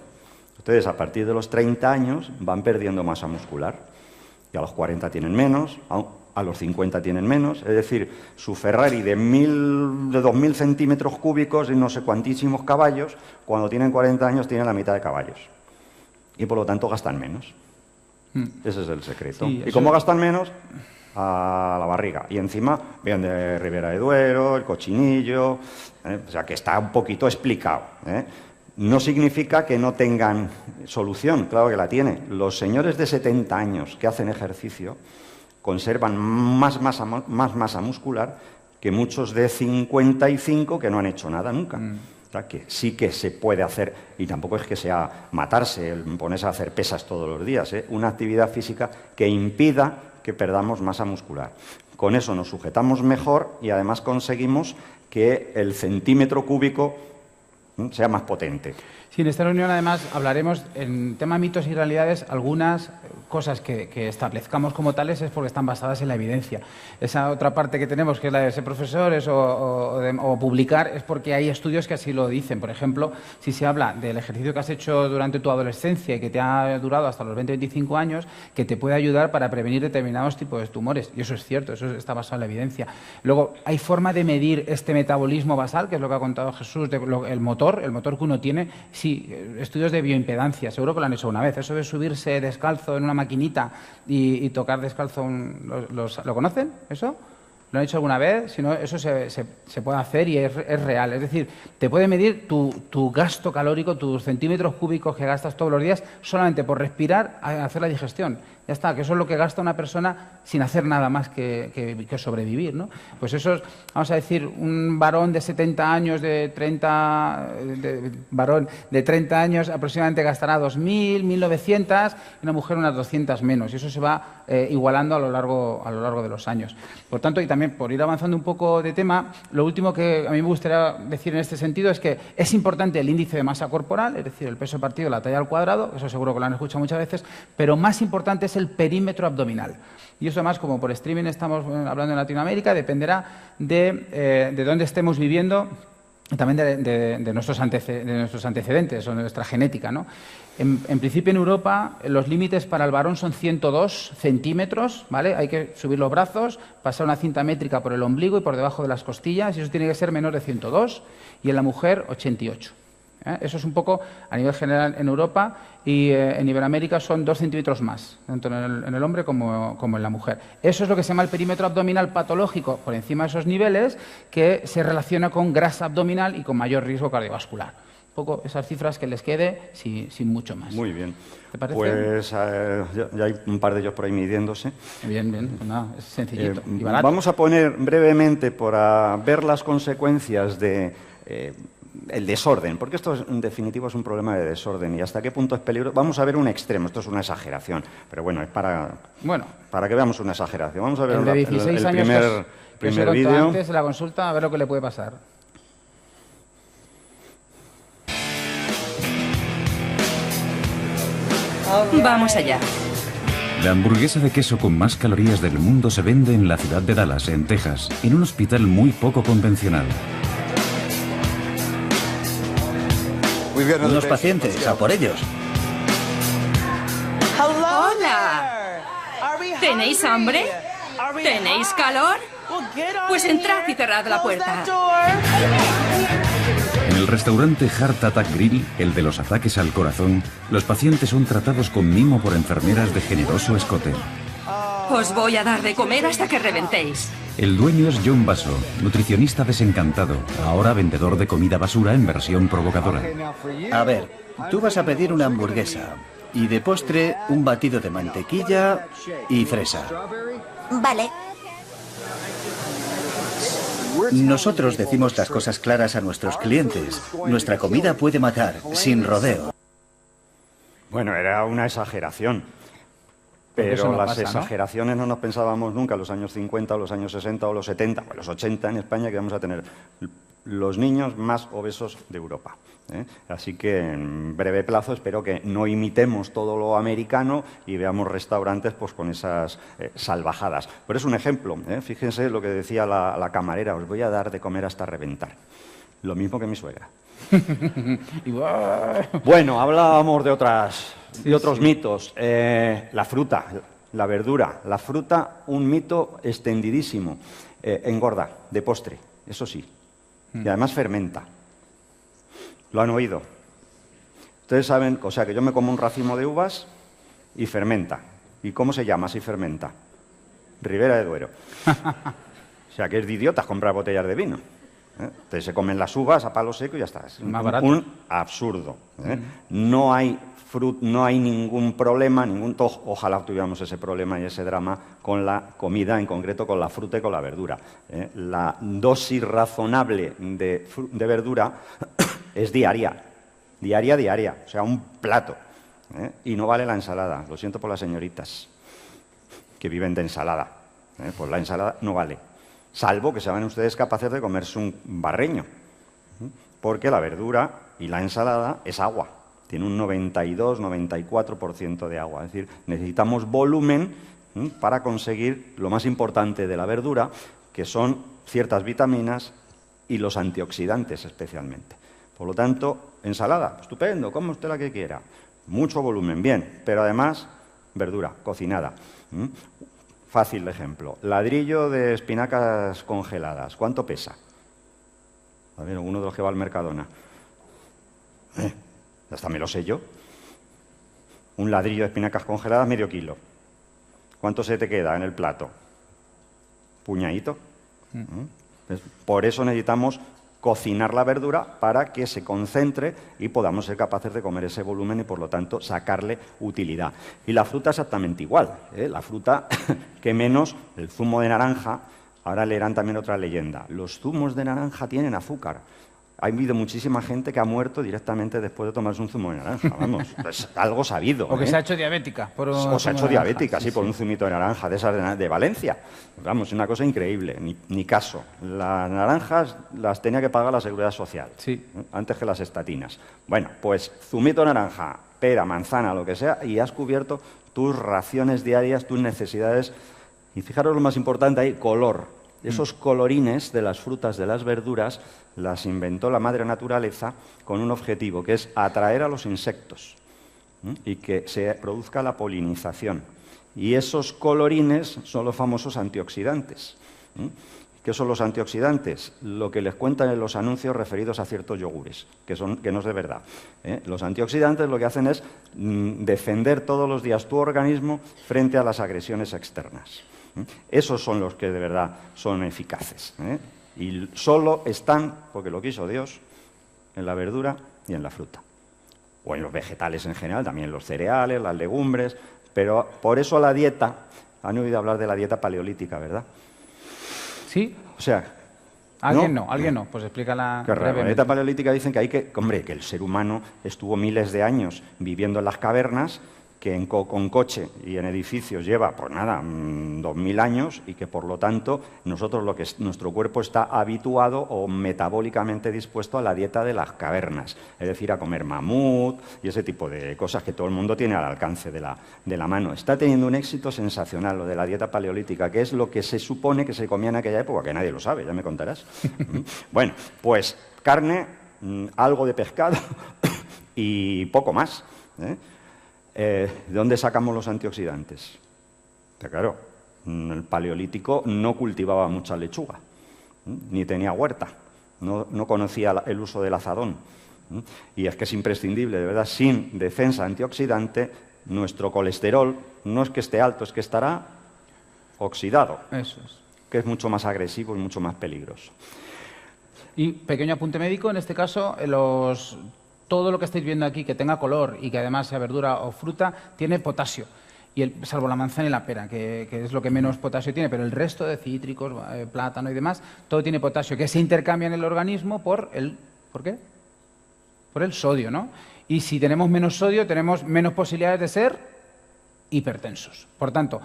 Ustedes a partir de los 30 años van perdiendo masa muscular. Y a los 40 tienen menos, a los 50 tienen menos. Es decir, su Ferrari de 2.000 centímetros cúbicos y no sé cuantísimos caballos, cuando tienen 40 años tienen la mitad de caballos. Y por lo tanto gastan menos. Ese es el secreto. Sí, ¿y cómo gastan menos? A la barriga. Y encima vienen de Ribera de Duero, el cochinillo, o sea que está un poquito explicado. No significa que no tengan solución, claro que la tiene. Los señores de 70 años que hacen ejercicio conservan más masa muscular que muchos de 55 que no han hecho nada nunca. O sea, que sí que se puede hacer, y tampoco es que sea matarse, ponerse a hacer pesas todos los días, una actividad física que impida que perdamos masa muscular. Con eso nos sujetamos mejor y además conseguimos que el centímetro cúbico sea más potente. Sí, en esta reunión además hablaremos en tema mitos y realidades, algunas cosas que establezcamos como tales es porque están basadas en la evidencia. Esa otra parte que tenemos, que es la de ser profesores o publicar, es porque hay estudios que así lo dicen. Por ejemplo, si se habla del ejercicio que has hecho durante tu adolescencia y que te ha durado hasta los 20-25 años, que te puede ayudar para prevenir determinados tipos de tumores. Y eso es cierto, eso está basado en la evidencia. Luego, hay forma de medir este metabolismo basal, que es lo que ha contado Jesús, el motor que uno tiene. Sí, estudios de bioimpedancia, seguro que lo han hecho una vez. Eso de subirse descalzo en una maquinita y tocar descalzo, ¿lo conocen eso? ¿Lo han hecho alguna vez? Si no, eso se puede hacer y es real. Es decir, te puede medir tu gasto calórico, tus centímetros cúbicos que gastas todos los días solamente por respirar a hacer la digestión. Ya está, que eso es lo que gasta una persona sin hacer nada más que sobrevivir, ¿no? Pues eso es, vamos a decir, un varón de 70 años, varón de 30 años aproximadamente gastará 2.000, 1.900 y una mujer unas 200 menos. Y eso se va igualando a lo largo de los años. Por tanto, y también por ir avanzando un poco de tema, lo último que a mí me gustaría decir en este sentido es que es importante el índice de masa corporal, es decir, el peso partido de la talla al cuadrado, eso seguro que lo han escuchado muchas veces, pero más importante es el perímetro abdominal. Y eso además, como por streaming estamos hablando en Latinoamérica, dependerá de dónde estemos viviendo, también de nuestros antecedentes o de nuestra genética, ¿no? En principio en Europa los límites para el varón son 102 centímetros, ¿vale? Hay que subir los brazos, pasar una cinta métrica por el ombligo y por debajo de las costillas, y eso tiene que ser menor de 102, y en la mujer 88. Eso es un poco a nivel general en Europa, y en Iberoamérica son 2 centímetros más, tanto en el hombre como en la mujer. Eso es lo que se llama el perímetro abdominal patológico, por encima de esos niveles, que se relaciona con grasa abdominal y con mayor riesgo cardiovascular. Un poco esas cifras que les quede sin mucho más. Muy bien. ¿Te parece? Pues ya hay un par de ellos por ahí midiéndose. Bien, pues nada, es sencillito y barato. Vamos a poner brevemente, para ver las consecuencias de el desorden, porque esto en definitiva es un problema de desorden y hasta qué punto es peligroso. Vamos a ver un extremo, esto es una exageración, pero bueno, es para que veamos una exageración. Vamos a ver el 16 años primer vídeo. Antes de la consulta, a ver lo que le puede pasar. Vamos allá. La hamburguesa de queso con más calorías del mundo se vende en la ciudad de Dallas, en Texas, en un hospital muy poco convencional. Unos pacientes, a por ellos. ¡Hola! ¿Tenéis hambre? ¿Tenéis calor? Pues entrad y cerrad la puerta. En el restaurante Heart Attack Grill, el de los ataques al corazón, los pacientes son tratados con mimo por enfermeras de generoso escote. Os voy a dar de comer hasta que reventéis. El dueño es John Basso, nutricionista desencantado, ahora vendedor de comida basura en versión provocadora. A ver, tú vas a pedir una hamburguesa y de postre un batido de mantequilla y fresa. Vale. Nosotros decimos las cosas claras a nuestros clientes. Nuestra comida puede matar, sin rodeo. Bueno, era una exageración. Pero no las exageraciones no nos pensábamos nunca en los años 50 o los años 60 o los 70 o los 80 en España que vamos a tener los niños más obesos de Europa. Así que en breve plazo espero que no imitemos todo lo americano y veamos restaurantes pues con esas salvajadas. Pero es un ejemplo, fíjense lo que decía la camarera, os voy a dar de comer hasta reventar. Lo mismo que mi suegra. Bueno, hablábamos de otros mitos. La fruta, la verdura. La fruta, un mito extendidísimo. Engorda, de postre, eso sí. Y además fermenta. ¿Lo han oído? Ustedes saben, o sea, que yo me como un racimo de uvas y fermenta. ¿Y cómo se llama si fermenta? Ribera de Duero. O sea, que es de idiotas comprar botellas de vino. Entonces se comen las uvas a palo seco y ya está. Es Más barato. un absurdo. No hay ningún problema, ojalá tuviéramos ese problema y ese drama con la comida, en concreto con la fruta y con la verdura. La dosis razonable de verdura es diaria, o sea, un plato. Y no vale la ensalada. Lo siento por las señoritas que viven de ensalada. Pues la ensalada no vale. Salvo que sean ustedes capaces de comerse un barreño. Porque la verdura y la ensalada es agua. Tiene un 92-94% de agua. Es decir, necesitamos volumen para conseguir lo más importante de la verdura, que son ciertas vitaminas y los antioxidantes especialmente. Por lo tanto, ensalada, estupendo, come usted la que quiera. Mucho volumen, bien, pero además verdura, cocinada. Fácil de ejemplo. Ladrillo de espinacas congeladas. ¿Cuánto pesa? A ver, uno de los que va al Mercadona. Hasta me lo sé yo. Un ladrillo de espinacas congeladas, medio kilo. ¿Cuánto se te queda en el plato? Puñadito. Por eso necesitamos cocinar la verdura para que se concentre y podamos ser capaces de comer ese volumen y, por lo tanto, sacarle utilidad. Y la fruta exactamente igual. La fruta, que menos el zumo de naranja. Ahora leerán también otra leyenda. Los zumos de naranja tienen azúcar. Ha habido muchísima gente que ha muerto directamente después de tomarse un zumo de naranja, vamos, es algo sabido. O que se ha hecho diabética. O se ha hecho diabética, sí, por un zumito de naranja, de esas de Valencia. Vamos, es una cosa increíble, ni caso. Las naranjas las tenía que pagar la Seguridad Social, antes que las estatinas. Bueno, pues zumito de naranja, pera, manzana, lo que sea, y has cubierto tus raciones diarias, tus necesidades. Y fijaros lo más importante ahí, color. Esos colorines de las frutas, de las verduras, las inventó la madre naturaleza con un objetivo, que es atraer a los insectos y que se produzca la polinización. Y esos colorines son los famosos antioxidantes. ¿Qué son los antioxidantes? Lo que les cuentan en los anuncios referidos a ciertos yogures, que no es de verdad. Los antioxidantes lo que hacen es defender todos los días tu organismo frente a las agresiones externas. Esos son los que de verdad son eficaces. Y solo están, porque lo quiso Dios, en la verdura y en la fruta. O en los vegetales en general, también en los cereales, las legumbres. Pero por eso la dieta, han oído hablar de la dieta paleolítica, ¿verdad? Sí. O sea... Alguien no, pues explícala. Qué raro. La dieta paleolítica dicen que que el ser humano estuvo miles de años viviendo en las cavernas, que con coche y en edificios lleva, pues nada, 2000 años y que por lo tanto nuestro cuerpo está habituado o metabólicamente dispuesto a la dieta de las cavernas, es decir, a comer mamut y ese tipo de cosas que todo el mundo tiene al alcance de la mano. Está teniendo un éxito sensacional lo de la dieta paleolítica, que es lo que se supone que se comía en aquella época, que nadie lo sabe, ya me contarás. Bueno, pues carne, algo de pescado y poco más, ¿de dónde sacamos los antioxidantes? Pero claro, el paleolítico no cultivaba mucha lechuga, ni tenía huerta, no conocía el uso del azadón. Y es que es imprescindible, de verdad, sin defensa antioxidante, nuestro colesterol no es que esté alto, es que estará oxidado. Eso es. Que es mucho más agresivo y mucho más peligroso. Y pequeño apunte médico, en este caso, todo lo que estáis viendo aquí que tenga color y que además sea verdura o fruta, tiene potasio. Salvo la manzana y la pera, que es lo que menos potasio tiene, pero el resto de cítricos, plátano y demás, todo tiene potasio, que se intercambia en el organismo ¿por qué? Por el sodio, ¿no? Y si tenemos menos sodio, tenemos menos posibilidades de ser hipertensos. Por tanto,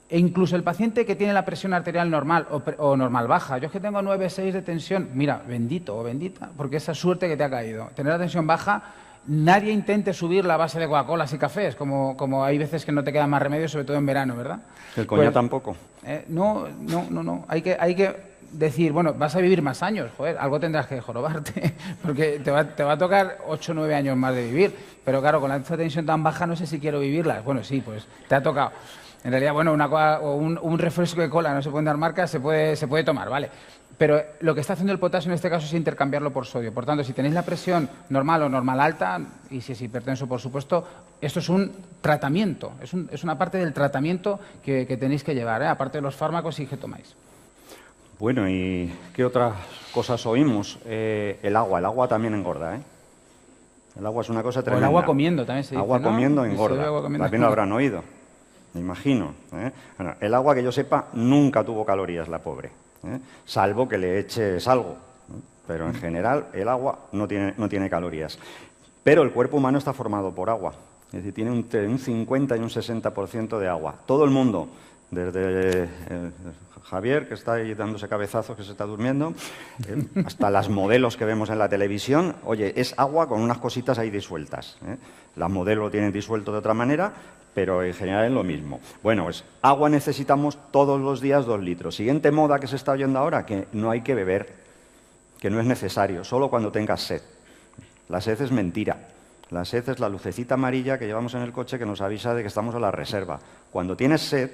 e incluso el paciente que tiene la presión arterial normal o normal baja, yo es que tengo 9,6 de tensión, mira, bendito o bendita, porque esa suerte que te ha caído. Tener la tensión baja, nadie intente subir la base de Coca-Colas y cafés, como hay veces que no te queda más remedio, sobre todo en verano, ¿verdad? El coñac tampoco. No. Hay que decir, bueno, vas a vivir más años, joder, algo tendrás que jorobarte, porque te va a tocar 8 o 9 años más de vivir, pero claro, con esta tensión tan baja no sé si quiero vivirla. Bueno, sí, pues te ha tocado. En realidad, bueno, un refresco de cola, no se pueden dar marcas, se puede tomar, ¿vale? Pero lo que está haciendo el potasio en este caso es intercambiarlo por sodio. Por tanto, si tenéis la presión normal o normal alta, y si es hipertenso, por supuesto, esto es un tratamiento, es una parte del tratamiento que tenéis que llevar, aparte de los fármacos y que tomáis. Bueno, ¿y qué otras cosas oímos? El agua también engorda, ¿eh? El agua es una cosa tremenda. O el agua comiendo también se dice, Agua ¿no? comiendo Sí, engorda. agua comiendo. También lo habrán oído, me imagino, ¿eh? Bueno, el agua, que yo sepa, nunca tuvo calorías, la pobre, ¿eh? Salvo que le eches algo, ¿eh? Pero en general el agua no tiene calorías. Pero el cuerpo humano está formado por agua. Es decir, tiene un 50 y un 60% de agua. Todo el mundo, desde Javier, que está ahí dándose cabezazos, que se está durmiendo, hasta las modelos que vemos en la televisión, oye, es agua con unas cositas ahí disueltas, ¿eh? Las modelos lo tienen disuelto de otra manera, pero en general es lo mismo. Bueno, pues agua necesitamos todos los días 2 litros. Siguiente moda que se está oyendo ahora, que no hay que beber, que no es necesario, solo cuando tengas sed. La sed es mentira. La sed es la lucecita amarilla que llevamos en el coche que nos avisa de que estamos a la reserva. Cuando tienes sed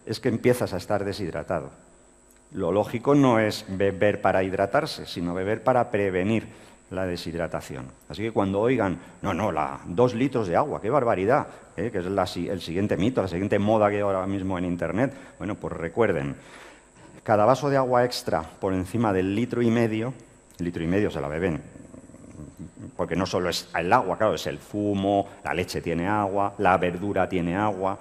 es que empiezas a estar deshidratado. Lo lógico no es beber para hidratarse, sino beber para prevenir la deshidratación. Así que cuando oigan, 2 litros de agua, qué barbaridad, que es el siguiente mito, la siguiente moda que hay ahora mismo en Internet, bueno, pues recuerden, cada vaso de agua extra por encima del 1,5 litros se la beben, porque no solo es el agua, claro, es el zumo, la leche tiene agua, la verdura tiene agua,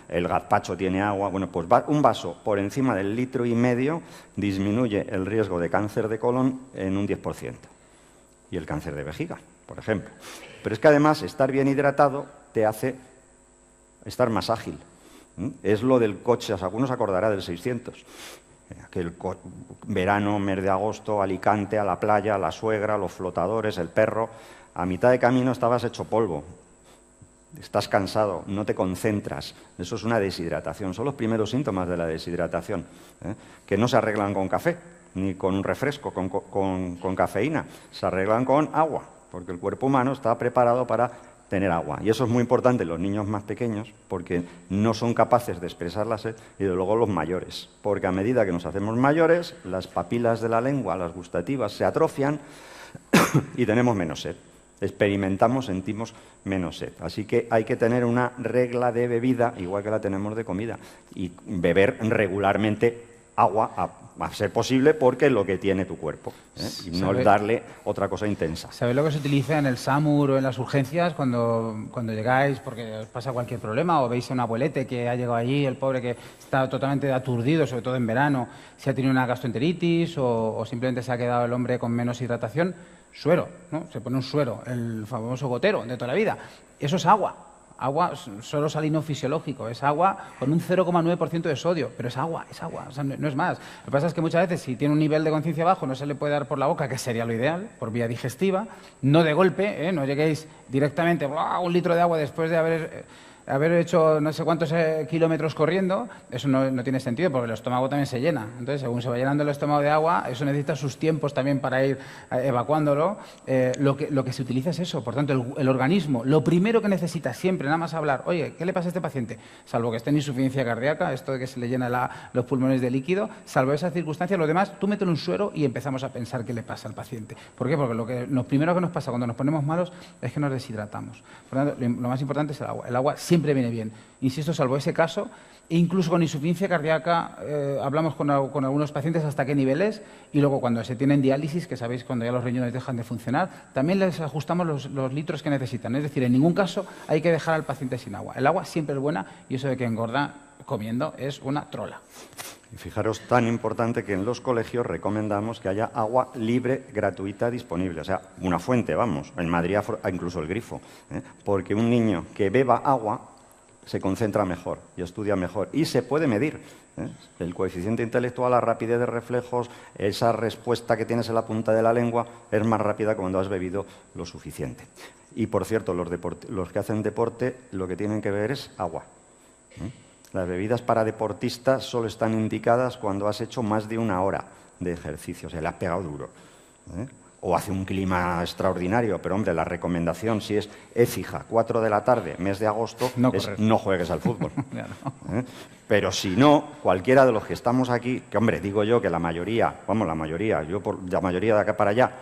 el gazpacho tiene agua. Bueno, pues un vaso por encima del 1,5 litros disminuye el riesgo de cáncer de colon en un 10%. Y el cáncer de vejiga, por ejemplo. Pero es que además estar bien hidratado te hace estar más ágil. Es lo del coche, algunos se acordará del 600. Aquel verano, mes de agosto, Alicante, a la playa, la suegra, los flotadores, el perro. A mitad de camino estabas hecho polvo. Estás cansado, no te concentras. Eso es una deshidratación. Son los primeros síntomas de la deshidratación, que no se arreglan con café, ni con un refresco, con cafeína. Se arreglan con agua, porque el cuerpo humano está preparado para tener agua. Y eso es muy importante en los niños más pequeños, porque no son capaces de expresar la sed, y de luego los mayores, porque a medida que nos hacemos mayores, las papilas de la lengua, las gustativas, se atrofian y tenemos menos sed. Experimentamos, sentimos menos sed. Así que hay que tener una regla de bebida, igual que la tenemos de comida, y beber regularmente agua a ser posible, porque es lo que tiene tu cuerpo, y no darle otra cosa intensa. ¿Sabéis lo que se utiliza en el SAMUR o en las urgencias cuando llegáis porque os pasa cualquier problema, o veis a un abuelete que ha llegado allí, el pobre que está totalmente aturdido, sobre todo en verano, si ha tenido una gastroenteritis o simplemente se ha quedado el hombre con menos hidratación? Suero, ¿no? Se pone un suero, el famoso gotero de toda la vida. Eso es agua. Agua, solo salino fisiológico, es agua con un 0,9% de sodio, pero es agua, o sea, no es más. Lo que pasa es que muchas veces, si tiene un nivel de conciencia bajo, no se le puede dar por la boca, que sería lo ideal, por vía digestiva, no de golpe, no lleguéis directamente a 1 litro de agua después de haber hecho no sé cuántos kilómetros corriendo. Eso no tiene sentido, porque el estómago también se llena. Entonces, según se va llenando el estómago de agua, eso necesita sus tiempos también para ir evacuándolo. Lo que se utiliza es eso. Por tanto, el organismo, lo primero que necesita siempre, nada más hablar, oye, ¿qué le pasa a este paciente? Salvo que esté en insuficiencia cardíaca, esto de que se le llena los pulmones de líquido, salvo esas circunstancias, lo demás, tú métele un suero y empezamos a pensar qué le pasa al paciente. ¿Por qué? Porque lo primero que nos pasa cuando nos ponemos malos es que nos deshidratamos. Por tanto, lo más importante es el agua. El agua siempre viene bien. Insisto, salvo ese caso, e incluso con insuficiencia cardíaca, hablamos con algunos pacientes hasta qué niveles, y luego cuando se tienen diálisis, que sabéis cuando ya los riñones dejan de funcionar, también les ajustamos los litros que necesitan. Es decir, en ningún caso hay que dejar al paciente sin agua. El agua siempre es buena, y eso de que engorda comiendo es una trola. Y fijaros, tan importante que en los colegios recomendamos que haya agua libre, gratuita, disponible. O sea, una fuente, vamos. En Madrid incluso el grifo. Porque un niño que beba agua se concentra mejor y estudia mejor. Y se puede medir. El coeficiente intelectual, la rapidez de reflejos, esa respuesta que tienes en la punta de la lengua es más rápida cuando has bebido lo suficiente. Y, por cierto, los que hacen deporte lo que tienen que beber es agua. Las bebidas para deportistas solo están indicadas cuando has hecho más de 1 hora de ejercicio, o sea, le has pegado duro. O hace un clima extraordinario, pero hombre, la recomendación, si es Écija, 4 de la tarde, mes de agosto, es no juegues al fútbol. Pero si no, cualquiera de los que estamos aquí, que hombre, digo yo que la mayoría, yo por la mayoría de acá para allá,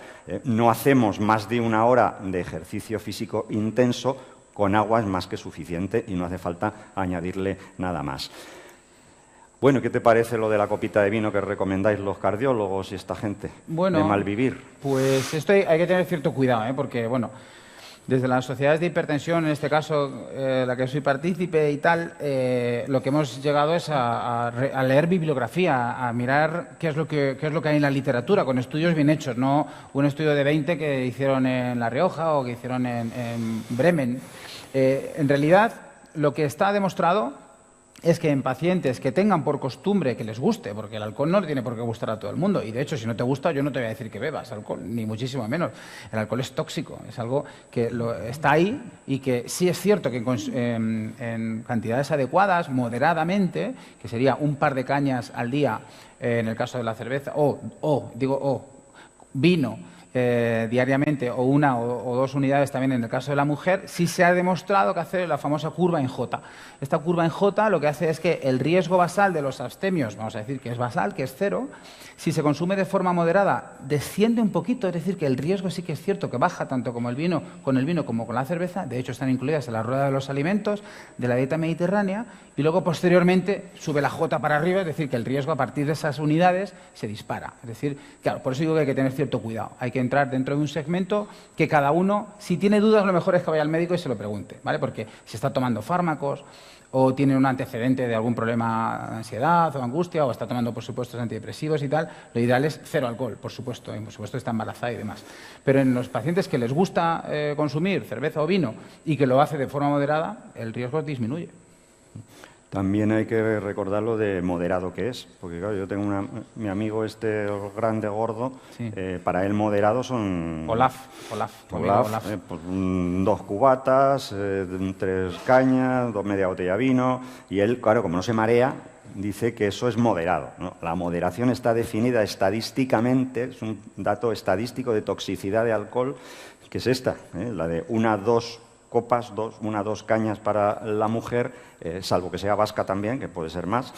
no hacemos más de 1 hora de ejercicio físico intenso. Con agua es más que suficiente y no hace falta añadirle nada más. Bueno, ¿qué te parece lo de la copita de vino que recomendáis los cardiólogos y esta gente Bueno, de malvivir? Pues esto hay que tener cierto cuidado, porque, bueno, desde las sociedades de hipertensión, en este caso, la que soy partícipe y tal, lo que hemos llegado es a leer bibliografía, a mirar qué es lo que hay en la literatura, con estudios bien hechos, no un estudio de 20 que hicieron en La Rioja o que hicieron en Bremen. En realidad, lo que está demostrado es que en pacientes que tengan por costumbre que les guste, porque el alcohol no le tiene por qué gustar a todo el mundo, y de hecho si no te gusta yo no te voy a decir que bebas alcohol, ni muchísimo menos. El alcohol es tóxico, es algo que está ahí y que sí es cierto que en cantidades adecuadas, moderadamente, que sería un par de cañas al día en el caso de la cerveza, vino, diariamente o una o dos unidades también en el caso de la mujer, sí se ha demostrado que hace la famosa curva en J. Esta curva en J lo que hace es que el riesgo basal de los abstemios, vamos a decir que es basal, que es 0, si se consume de forma moderada desciende un poquito, es decir que el riesgo sí que es cierto que baja tanto como con el vino como con la cerveza, de hecho están incluidas en la rueda de los alimentos de la dieta mediterránea, y luego posteriormente sube la J para arriba, es decir que el riesgo a partir de esas unidades se dispara. Es decir, claro, por eso digo que hay que tener cierto cuidado, hay que entrar dentro de un segmento que cada uno, si tiene dudas, lo mejor es que vaya al médico y se lo pregunte, ¿vale? Porque si está tomando fármacos o tiene un antecedente de algún problema de ansiedad o angustia o está tomando, por supuesto, antidepresivos y tal, lo ideal es 0 alcohol, por supuesto, y por supuesto está embarazada y demás. Pero en los pacientes que les gusta consumir cerveza o vino y que lo hace de forma moderada, el riesgo disminuye. También hay que recordar lo de moderado que es, porque claro, yo tengo mi amigo este grande, gordo, Sí. Para él moderado son... Olaf. Pues, 2 cubatas, 3 cañas, 2 media botella de vino, y él, claro, como no se marea, dice que eso es moderado, ¿no? La moderación está definida estadísticamente, es un dato estadístico de toxicidad de alcohol, que es esta, la de 1-2 copas, 1-2 cañas para la mujer, salvo que sea vasca también, que puede ser más,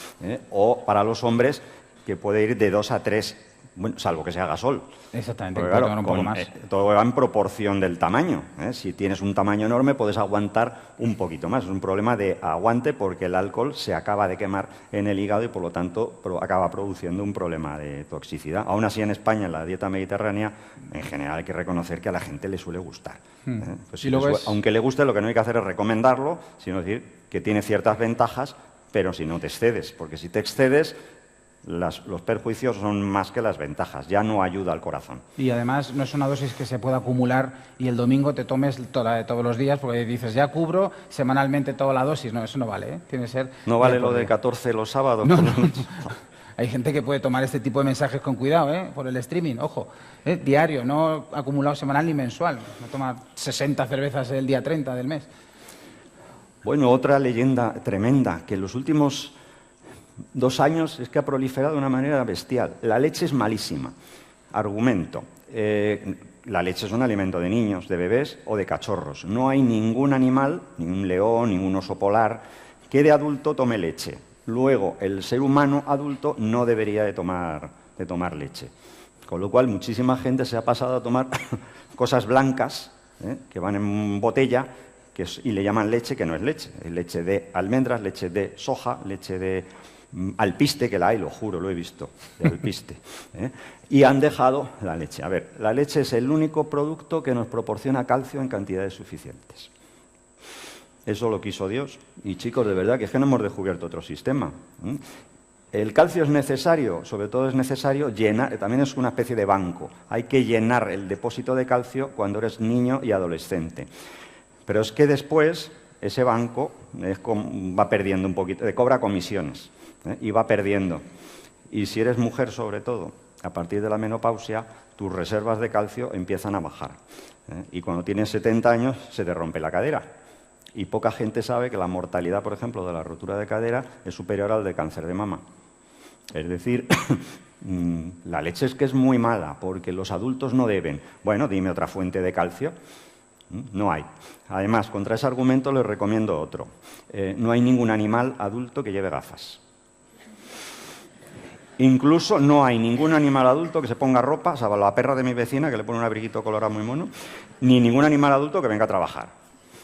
o para los hombres, que puede ir de 2 a 3, bueno, salvo que sea gasol. Exactamente, Porque, puede claro, tomar un poco más. todo va en proporción del tamaño. Si tienes un tamaño enorme, puedes aguantar un poquito más. Es un problema de aguante porque el alcohol se acaba de quemar en el hígado y, por lo tanto, acaba produciendo un problema de toxicidad. Aún así, en España, en la dieta mediterránea, en general hay que reconocer que a la gente le suele gustar. Pues Y luego aunque le guste, lo que no hay que hacer es recomendarlo, sino decir que tiene ciertas ventajas, pero si no te excedes. Porque si te excedes, los perjuicios son más que las ventajas, ya no ayuda al corazón. Y además no es una dosis que se pueda acumular y el domingo te tomes toda de todos los días porque dices, ya cubro semanalmente toda la dosis. No, eso no vale, ¿eh? Tiene que ser... ¿No vale lo de 14 los sábados? No. Hay gente que puede tomar este tipo de mensajes con cuidado, por el streaming, ojo. Diario, no acumulado semanal ni mensual. No toma 60 cervezas el día 30 del mes. Bueno, otra leyenda tremenda, que en los últimos 2 años es que ha proliferado de una manera bestial. La leche es malísima. Argumento. La leche es un alimento de niños, de bebés o de cachorros. No hay ningún animal, ni un león, ni un oso polar, que de adulto tome leche. Luego, el ser humano adulto no debería de tomar leche. Con lo cual, muchísima gente se ha pasado a tomar cosas blancas, que van en botella, y le llaman leche, que no es leche. Es leche de almendras, leche de soja, leche de alpiste, que la hay, lo juro, lo he visto, de alpiste. Y han dejado la leche. A ver, la leche es el único producto que nos proporciona calcio en cantidades suficientes. Eso lo quiso Dios. Y chicos, de verdad que es que no hemos descubierto otro sistema. El calcio es necesario, sobre todo es necesario llenar, también es una especie de banco. Hay que llenar el depósito de calcio cuando eres niño y adolescente. Pero es que después ese banco va perdiendo un poquito, cobra comisiones, y va perdiendo. Y si eres mujer, sobre todo, a partir de la menopausia, tus reservas de calcio empiezan a bajar. Y cuando tienes 70 años, se te rompe la cadera. Y poca gente sabe que la mortalidad, por ejemplo, de la rotura de cadera es superior al de cáncer de mama. Es decir, la leche es que es muy mala, porque los adultos no deben. Bueno, dime otra fuente de calcio. No hay. Además, contra ese argumento les recomiendo otro. No hay ningún animal adulto que lleve gafas. Incluso no hay ningún animal adulto que se ponga ropa, salvo la perra de mi vecina, que le pone un abriguito colorado muy mono, ni ningún animal adulto que venga a trabajar.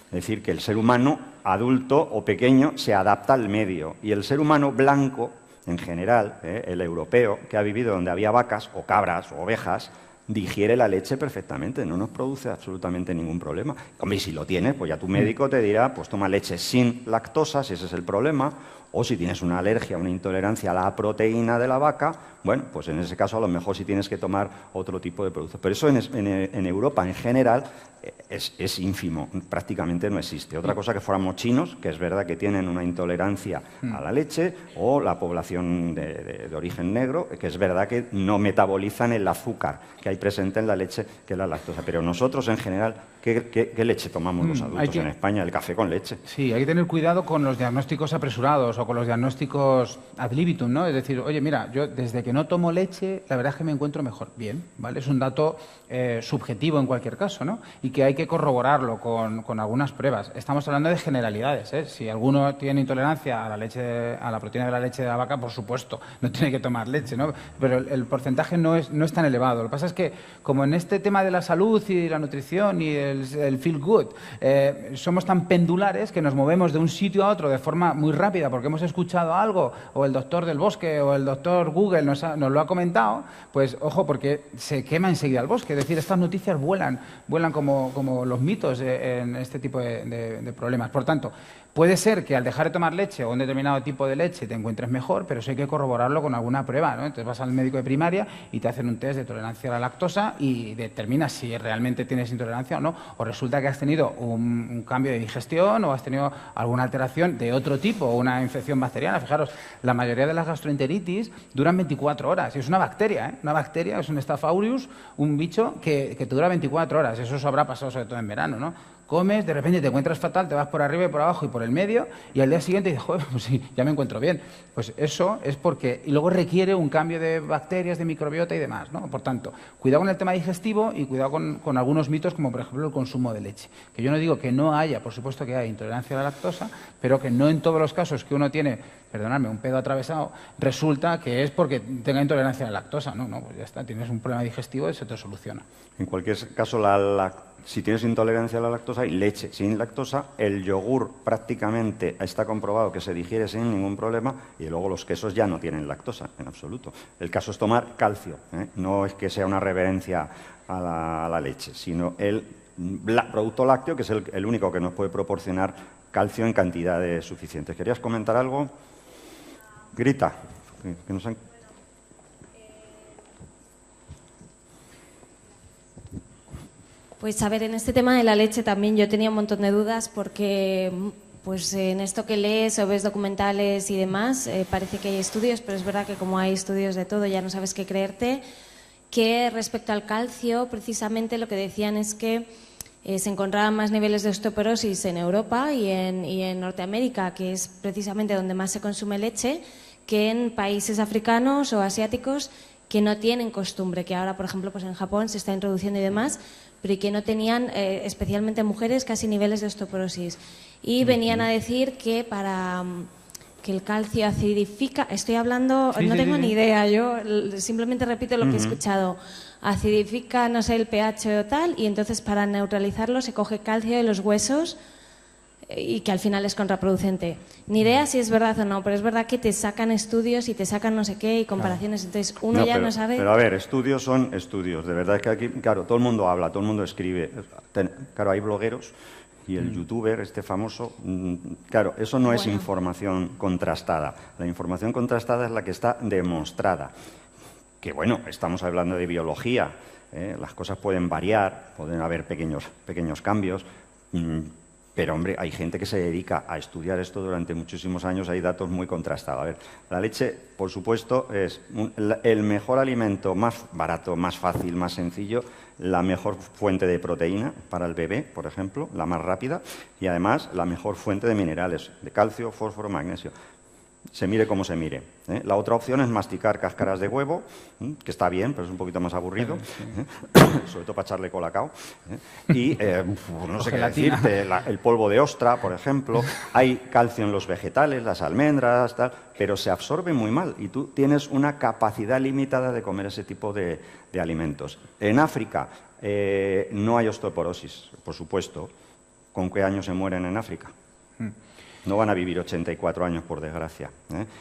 Es decir, que el ser humano adulto o pequeño se adapta al medio. Y el ser humano blanco en general, el europeo que ha vivido donde había vacas o cabras o ovejas, digiere la leche perfectamente, no nos produce absolutamente ningún problema. Hombre, y si lo tienes, pues ya tu médico te dirá, pues toma leche sin lactosa, si ese es el problema, o si tienes una alergia, una intolerancia a la proteína de la vaca, bueno, pues en ese caso a lo mejor sí tienes que tomar otro tipo de producto. Pero eso en Europa en general es ínfimo, prácticamente no existe. Otra cosa que fuéramos chinos, que es verdad que tienen una intolerancia a la leche, o la población de origen negro, que es verdad que no metabolizan el azúcar que hay presente en la leche, que es la lactosa. Pero nosotros en general, ¿qué leche tomamos los adultos en España? El café con leche. Sí, hay que tener cuidado con los diagnósticos apresurados o con los diagnósticos ad libitum, ¿no? Es decir, oye, mira, yo desde que no tomo leche, la verdad es que me encuentro mejor. Bien, ¿vale? Es un dato subjetivo en cualquier caso, ¿no? Y que hay que corroborarlo con algunas pruebas. Estamos hablando de generalidades, ¿eh? Si alguno tiene intolerancia a la leche, a la proteína de la leche de la vaca, por supuesto, no tiene que tomar leche, ¿no? Pero el porcentaje no es tan elevado. Lo que pasa es que, como en este tema de la salud y la nutrición y el feel good, somos tan pendulares que nos movemos de un sitio a otro de forma muy rápida porque hemos escuchado algo, o el doctor del bosque o el doctor Google nos lo ha comentado, pues ojo, porque se quema enseguida el bosque. Es decir, estas noticias vuelan como los mitos en este tipo de problemas. Por tanto, puede ser que al dejar de tomar leche o un determinado tipo de leche te encuentres mejor, pero eso hay que corroborarlo con alguna prueba, ¿no? Entonces vas al médico de primaria y te hacen un test de tolerancia a la lactosa y determinas si realmente tienes intolerancia o no. O resulta que has tenido un cambio de digestión o has tenido alguna alteración de otro tipo, o una infección bacteriana. Fijaros, la mayoría de las gastroenteritis duran 24 horas y es una bacteria, ¿eh? Una bacteria, es un Staph aureus, un bicho que te dura 24 horas. Eso os habrá pasado sobre todo en verano, ¿no? Comes, de repente te encuentras fatal, te vas por arriba y por abajo y por el medio, y al día siguiente dices, joder, pues sí, ya me encuentro bien. Pues eso es porque... Y luego requiere un cambio de bacterias, de microbiota y demás, ¿no? Por tanto, cuidado con el tema digestivo y cuidado con algunos mitos, como por ejemplo el consumo de leche. Que yo no digo que no haya, por supuesto que hay intolerancia a la lactosa, pero que no en todos los casos que uno tiene, perdonadme, un pedo atravesado, resulta que es porque tenga intolerancia a la lactosa. No, pues ya está, tienes un problema digestivo y se te soluciona. En cualquier caso, si tienes intolerancia a la lactosa y leche sin lactosa, el yogur prácticamente está comprobado que se digiere sin ningún problema, y luego los quesos ya no tienen lactosa en absoluto. El caso es tomar calcio, ¿eh? No es que sea una reverencia a la leche, sino el producto lácteo, que es el único que nos puede proporcionar calcio en cantidades suficientes. ¿Querías comentar algo? Grita. Que nos han... Pues a ver, en este tema de la leche también yo tenía un montón de dudas porque pues en esto que lees o ves documentales y demás parece que hay estudios, pero es verdad que como hay estudios de todo ya no sabes qué creerte, que respecto al calcio precisamente lo que decían es que se encontraban más niveles de osteoporosis en Europa y en Norteamérica, que es precisamente donde más se consume leche, que en países africanos o asiáticos que no tienen costumbre, que ahora, por ejemplo, pues en Japón se está introduciendo y demás, pero y que no tenían, especialmente mujeres, casi niveles de osteoporosis. Y venían a decir que para que el calcio acidifica, estoy hablando, no tengo ni idea, yo simplemente repito lo que he escuchado, acidifica, no sé, el pH o tal, y entonces para neutralizarlo se coge calcio de los huesos y que al final es contraproducente. Ni idea si es verdad o no, pero es verdad que te sacan estudios y te sacan no sé qué y comparaciones, entonces uno no sabe... Pero a ver, estudios son estudios, de verdad es que aquí, claro, todo el mundo habla, todo el mundo escribe, claro, hay blogueros y el youtuber, este famoso, claro, eso no es información contrastada, la información contrastada es la que está demostrada, que bueno, estamos hablando de biología, las cosas pueden variar, pueden haber pequeños cambios, pero, hombre, hay gente que se dedica a estudiar esto durante muchísimos años, hay datos muy contrastados. A ver, la leche, por supuesto, es el mejor alimento, más barato, más fácil, más sencillo, la mejor fuente de proteína para el bebé, por ejemplo, la más rápida, y además la mejor fuente de minerales, de calcio, fósforo, magnesio. Se mire como se mire, ¿eh? La otra opción es masticar cáscaras de huevo, que está bien, pero es un poquito más aburrido, sobre todo para echarle colacao. Y no sé qué decirte, el polvo de ostra, por ejemplo. Hay calcio en los vegetales, las almendras, tal, pero se absorbe muy mal y tú tienes una capacidad limitada de comer ese tipo de alimentos. En África no hay osteoporosis, por supuesto. ¿Con qué años se mueren en África? No van a vivir 84 años, por desgracia.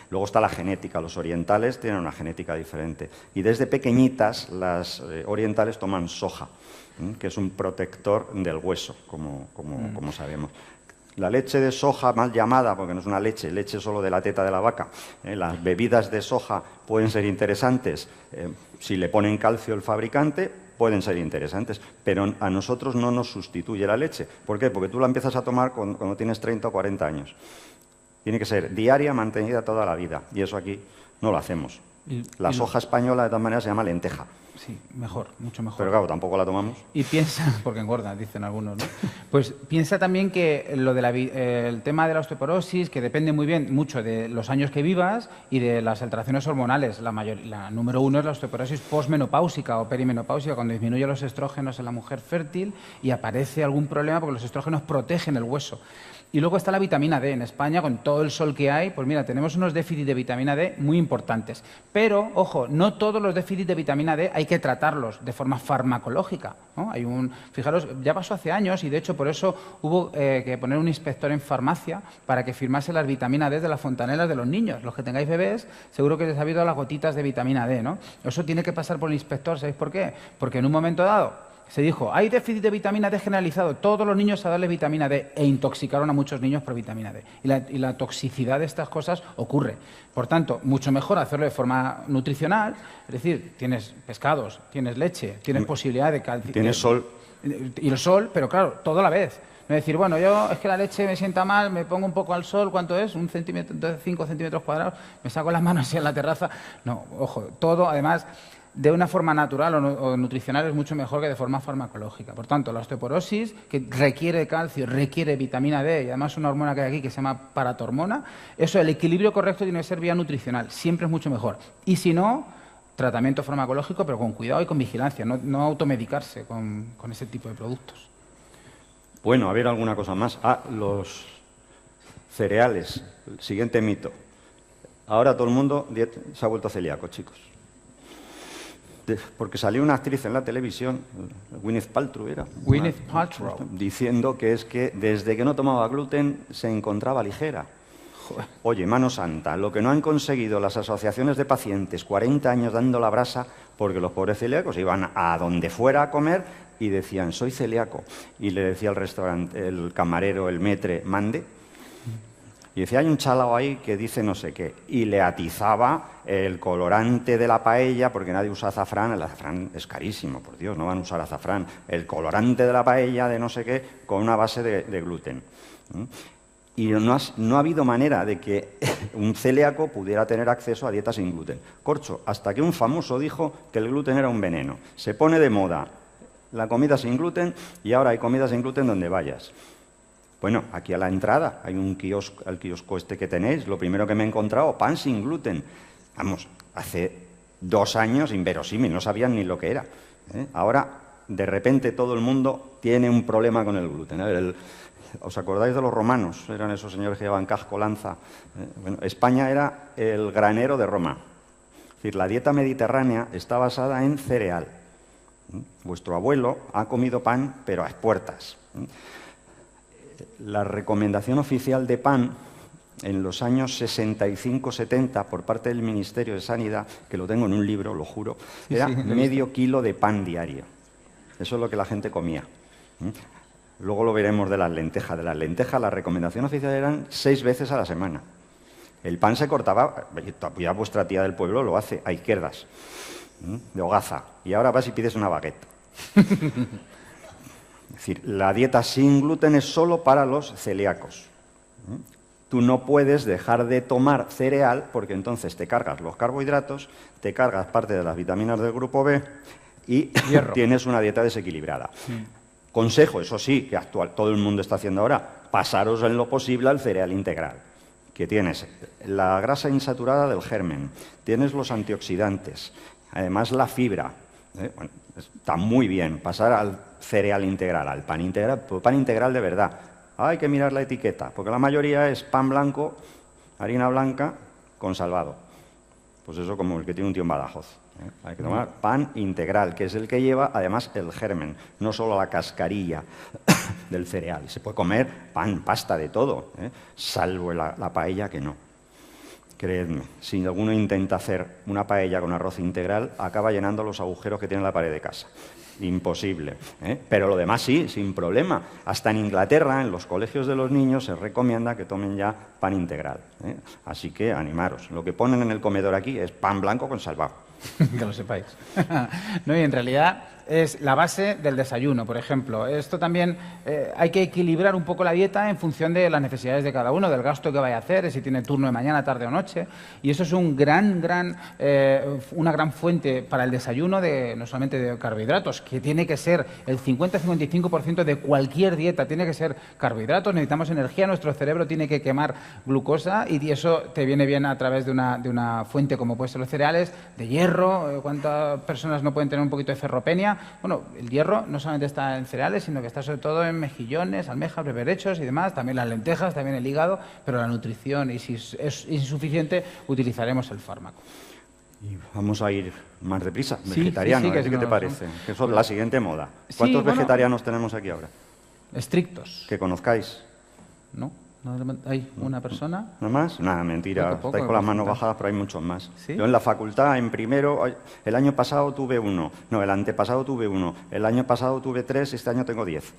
Luego está la genética. Los orientales tienen una genética diferente. Y desde pequeñitas las orientales toman soja, que es un protector del hueso, como sabemos. La leche de soja, mal llamada, porque no es una leche, leche solo de la teta de la vaca. Las bebidas de soja pueden ser interesantes si le ponen calcio el fabricante, pueden ser interesantes, pero a nosotros no nos sustituye la leche. ¿Por qué? Porque tú la empiezas a tomar cuando tienes 30 o 40 años. Tiene que ser diaria, mantenida toda la vida, y eso aquí no lo hacemos. La soja española, de todas maneras, se llama lenteja. Sí, mejor, mucho mejor. Pero claro, tampoco la tomamos. Y piensa, porque engorda, dicen algunos, ¿no? Pues piensa también que lo de el tema de la osteoporosis, que depende mucho de los años que vivas y de las alteraciones hormonales. La número 1 es la osteoporosis posmenopáusica o perimenopáusica, cuando disminuyen los estrógenos en la mujer fértil y aparece algún problema porque los estrógenos protegen el hueso. Y luego está la vitamina D. En España, con todo el sol que hay, pues mira, tenemos unos déficits de vitamina D muy importantes. Pero, ojo, no todos los déficits de vitamina D hay que tratarlos de forma farmacológica, ¿no? Fijaros, ya pasó hace años y de hecho por eso hubo que poner un inspector en farmacia para que firmase las vitaminas D de las fontanelas de los niños. Los que tengáis bebés, seguro que les ha habido las gotitas de vitamina D, ¿no? Eso tiene que pasar por el inspector, ¿sabéis por qué? Porque en un momento dado se dijo, hay déficit de vitamina D generalizado, todos los niños a darle vitamina D, e intoxicaron a muchos niños por vitamina D. Y la toxicidad de estas cosas ocurre. Por tanto, mucho mejor hacerlo de forma nutricional, es decir, tienes pescados, tienes leche, tienes posibilidad de calcio. Tienes sol. Y el sol, pero claro, todo a la vez. No decir, bueno, yo es que la leche me sienta mal, me pongo un poco al sol, ¿cuánto es? 1 centímetro, 5 centímetros cuadrados, me saco las manos así en la terraza. No, ojo, todo además de una forma natural o nutricional es mucho mejor que de forma farmacológica. Por tanto, la osteoporosis, que requiere calcio, requiere vitamina D y además una hormona que hay aquí que se llama paratormona, eso, el equilibrio correcto tiene que ser vía nutricional, siempre es mucho mejor. Y si no, tratamiento farmacológico, pero con cuidado y con vigilancia, no automedicarse con ese tipo de productos. Bueno, a ver alguna cosa más. Los cereales, el siguiente mito. Ahora todo el mundo se ha vuelto celíaco, chicos. Porque salió una actriz en la televisión, Gwyneth Paltrow era. Gwyneth Paltrow. Diciendo que es que desde que no tomaba gluten se encontraba ligera. Joder. Oye, mano santa, lo que no han conseguido las asociaciones de pacientes, 40 años dando la brasa, porque los pobres celíacos iban a donde fuera a comer y decían, soy celíaco. Y le decía al restaurante, el camarero, el maître, mande. Y decía, hay un chalao ahí que dice no sé qué. Y le atizaba el colorante de la paella, porque nadie usa azafrán. El azafrán es carísimo, por Dios, no van a usar azafrán. El colorante de la paella de no sé qué, con una base de gluten. Y no ha habido manera de que un celíaco pudiera tener acceso a dietas sin gluten. Corcho, hasta que un famoso dijo que el gluten era un veneno. Se pone de moda la comida sin gluten y ahora hay comida sin gluten donde vayas. Bueno, aquí a la entrada hay un kiosco, el kiosco este que tenéis. Lo primero que me he encontrado, pan sin gluten. Vamos, hace 2 años, inverosímil, no sabían ni lo que era. Ahora, de repente, todo el mundo tiene un problema con el gluten. ¿Os acordáis de los romanos? Eran esos señores que llevaban casco, lanza. Bueno, España era el granero de Roma. Es decir, la dieta mediterránea está basada en cereal. Vuestro abuelo ha comido pan, pero a expuertas. La recomendación oficial de pan en los años 65-70 por parte del Ministerio de Sanidad, que lo tengo en un libro, lo juro, era medio kilo de pan diario. Eso es lo que la gente comía. Luego lo veremos de las lentejas. De las lentejas la recomendación oficial eran 6 veces a la semana. El pan se cortaba, ya vuestra tía del pueblo lo hace, a izquierdas, de hogaza. Y ahora vas y pides una baguette. Es decir, la dieta sin gluten es solo para los celíacos. Tú no puedes dejar de tomar cereal porque entonces te cargas los carbohidratos, te cargas parte de las vitaminas del grupo B y tienes una dieta desequilibrada. Consejo, eso sí, que todo el mundo está haciendo ahora, pasaros en lo posible al cereal integral, que tienes la grasa insaturada del germen, tienes los antioxidantes, además la fibra. Bueno, está muy bien pasar al cereal integral, al pan integral, pues pan integral de verdad. Hay que mirar la etiqueta, porque la mayoría es pan blanco, harina blanca, con salvado. Pues eso como el que tiene un tío en Badajoz. Hay que tomar pan integral, que es el que lleva además el germen, no solo la cascarilla del cereal. Y se puede comer pan, pasta, de todo, salvo la paella, que no. Creedme, si alguno intenta hacer una paella con arroz integral, acaba llenando los agujeros que tiene la pared de casa. Imposible, pero lo demás sí, sin problema. Hasta en Inglaterra, en los colegios de los niños, se recomienda que tomen ya pan integral. Así que animaros. Lo que ponen en el comedor aquí es pan blanco con salvado. Que lo sepáis. No, y en realidad es la base del desayuno, por ejemplo. Esto también hay que equilibrar un poco la dieta en función de las necesidades de cada uno, del gasto que vaya a hacer, si tiene turno de mañana, tarde o noche. Y eso es una gran fuente para el desayuno, no solamente de carbohidratos, que tiene que ser el 50-55% de cualquier dieta, tiene que ser carbohidratos, necesitamos energía, nuestro cerebro tiene que quemar glucosa y eso te viene bien a través de una fuente como pueden ser los cereales, de hierro. ¿Cuántas personas no pueden tener un poquito de ferropenia? Bueno, el hierro no solamente está en cereales, sino que está sobre todo en mejillones, almejas, berberechos y demás, también las lentejas, también el hígado, pero la nutrición, y si es insuficiente, utilizaremos el fármaco. Y vamos a ir más deprisa, Sí, vegetariano, sí, ¿qué te parece? Que eso es la siguiente moda. ¿Cuántos vegetarianos tenemos aquí ahora? Estrictos. Que conozcáis. ¿No? ¿Hay una persona? ¿No más? Nada, mentira. Estáis con las manos bajadas, pero hay muchos más. ¿Sí? Yo en la facultad, en primero, el año pasado tuve 1. No, el antepasado tuve 1. El año pasado tuve 3 y este año tengo 10.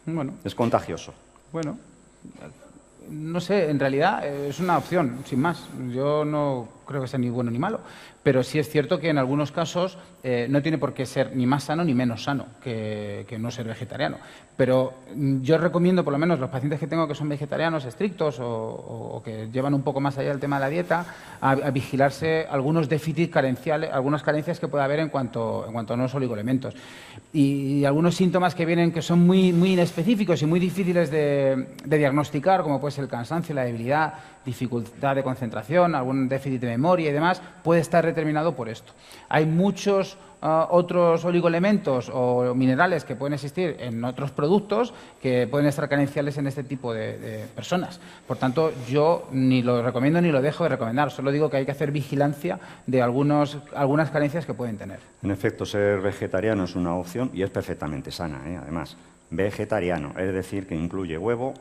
Bueno. Es contagioso. Bueno, no sé, en realidad es una opción, sin más. Yo no creo que sea ni bueno ni malo, pero sí es cierto que en algunos casos no tiene por qué ser ni más sano ni menos sano que no ser vegetariano. Pero yo recomiendo, por lo menos los pacientes que tengo que son vegetarianos estrictos o que llevan un poco más allá del tema de la dieta, a vigilarse algunos déficits carenciales, algunas carencias que puede haber en cuanto a los oligoelementos. Y algunos síntomas que vienen que son muy inespecíficos y muy difíciles de diagnosticar, como puede ser el cansancio, la debilidad, dificultad de concentración, algún déficit de memoria y demás, puede estar determinado por esto. Hay muchos otros oligoelementos o minerales que pueden existir en otros productos que pueden estar carenciales en este tipo de personas. Por tanto, yo ni lo recomiendo ni lo dejo de recomendar. Solo digo que hay que hacer vigilancia de algunas carencias que pueden tener. En efecto, ser vegetariano es una opción y es perfectamente sana, además. Vegetariano, es decir, que incluye huevo,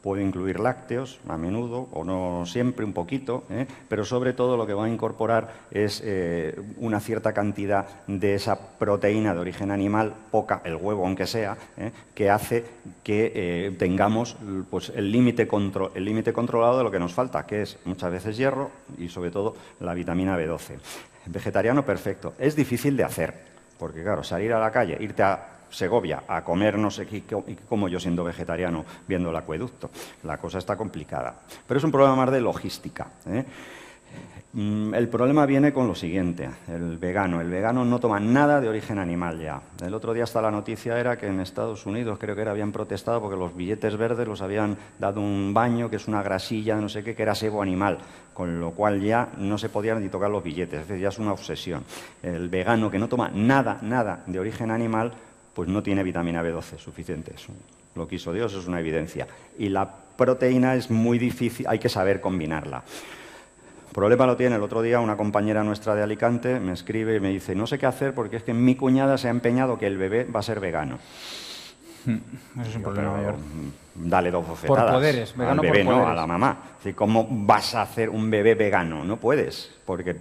puede incluir lácteos, a menudo, o no siempre, un poquito, pero sobre todo lo que va a incorporar es una cierta cantidad de esa proteína de origen animal, poca, el huevo aunque sea, que hace que tengamos pues, el límite controlado de lo que nos falta, que es muchas veces hierro y sobre todo la vitamina B12. Vegetariano perfecto. Es difícil de hacer, porque claro, salir a la calle, irte a Segovia a comer no sé qué, como yo siendo vegetariano viendo el acueducto. La cosa está complicada. Pero es un problema más de logística. El problema viene con lo siguiente, el vegano. El vegano no toma nada de origen animal ya. El otro día hasta la noticia era que en Estados Unidos creo que habían protestado porque los billetes verdes los habían dado un baño, que es una grasilla, no sé qué, que era sebo animal, con lo cual ya no se podían ni tocar los billetes, es decir, ya es una obsesión. El vegano que no toma nada de origen animal, pues no tiene vitamina B12 suficiente. Eso lo quiso Dios, es una evidencia. Y la proteína es muy difícil, hay que saber combinarla. El problema lo tiene el otro día una compañera nuestra de Alicante, me escribe y me dice, no sé qué hacer porque es que mi cuñada se ha empeñado que el bebé va a ser vegano. Eso es un problema mayor. Dale 2 bofetadas. Por poderes, vegano al bebé, por poderes. no, a la mamá. ¿Cómo vas a hacer un bebé vegano? No puedes, porque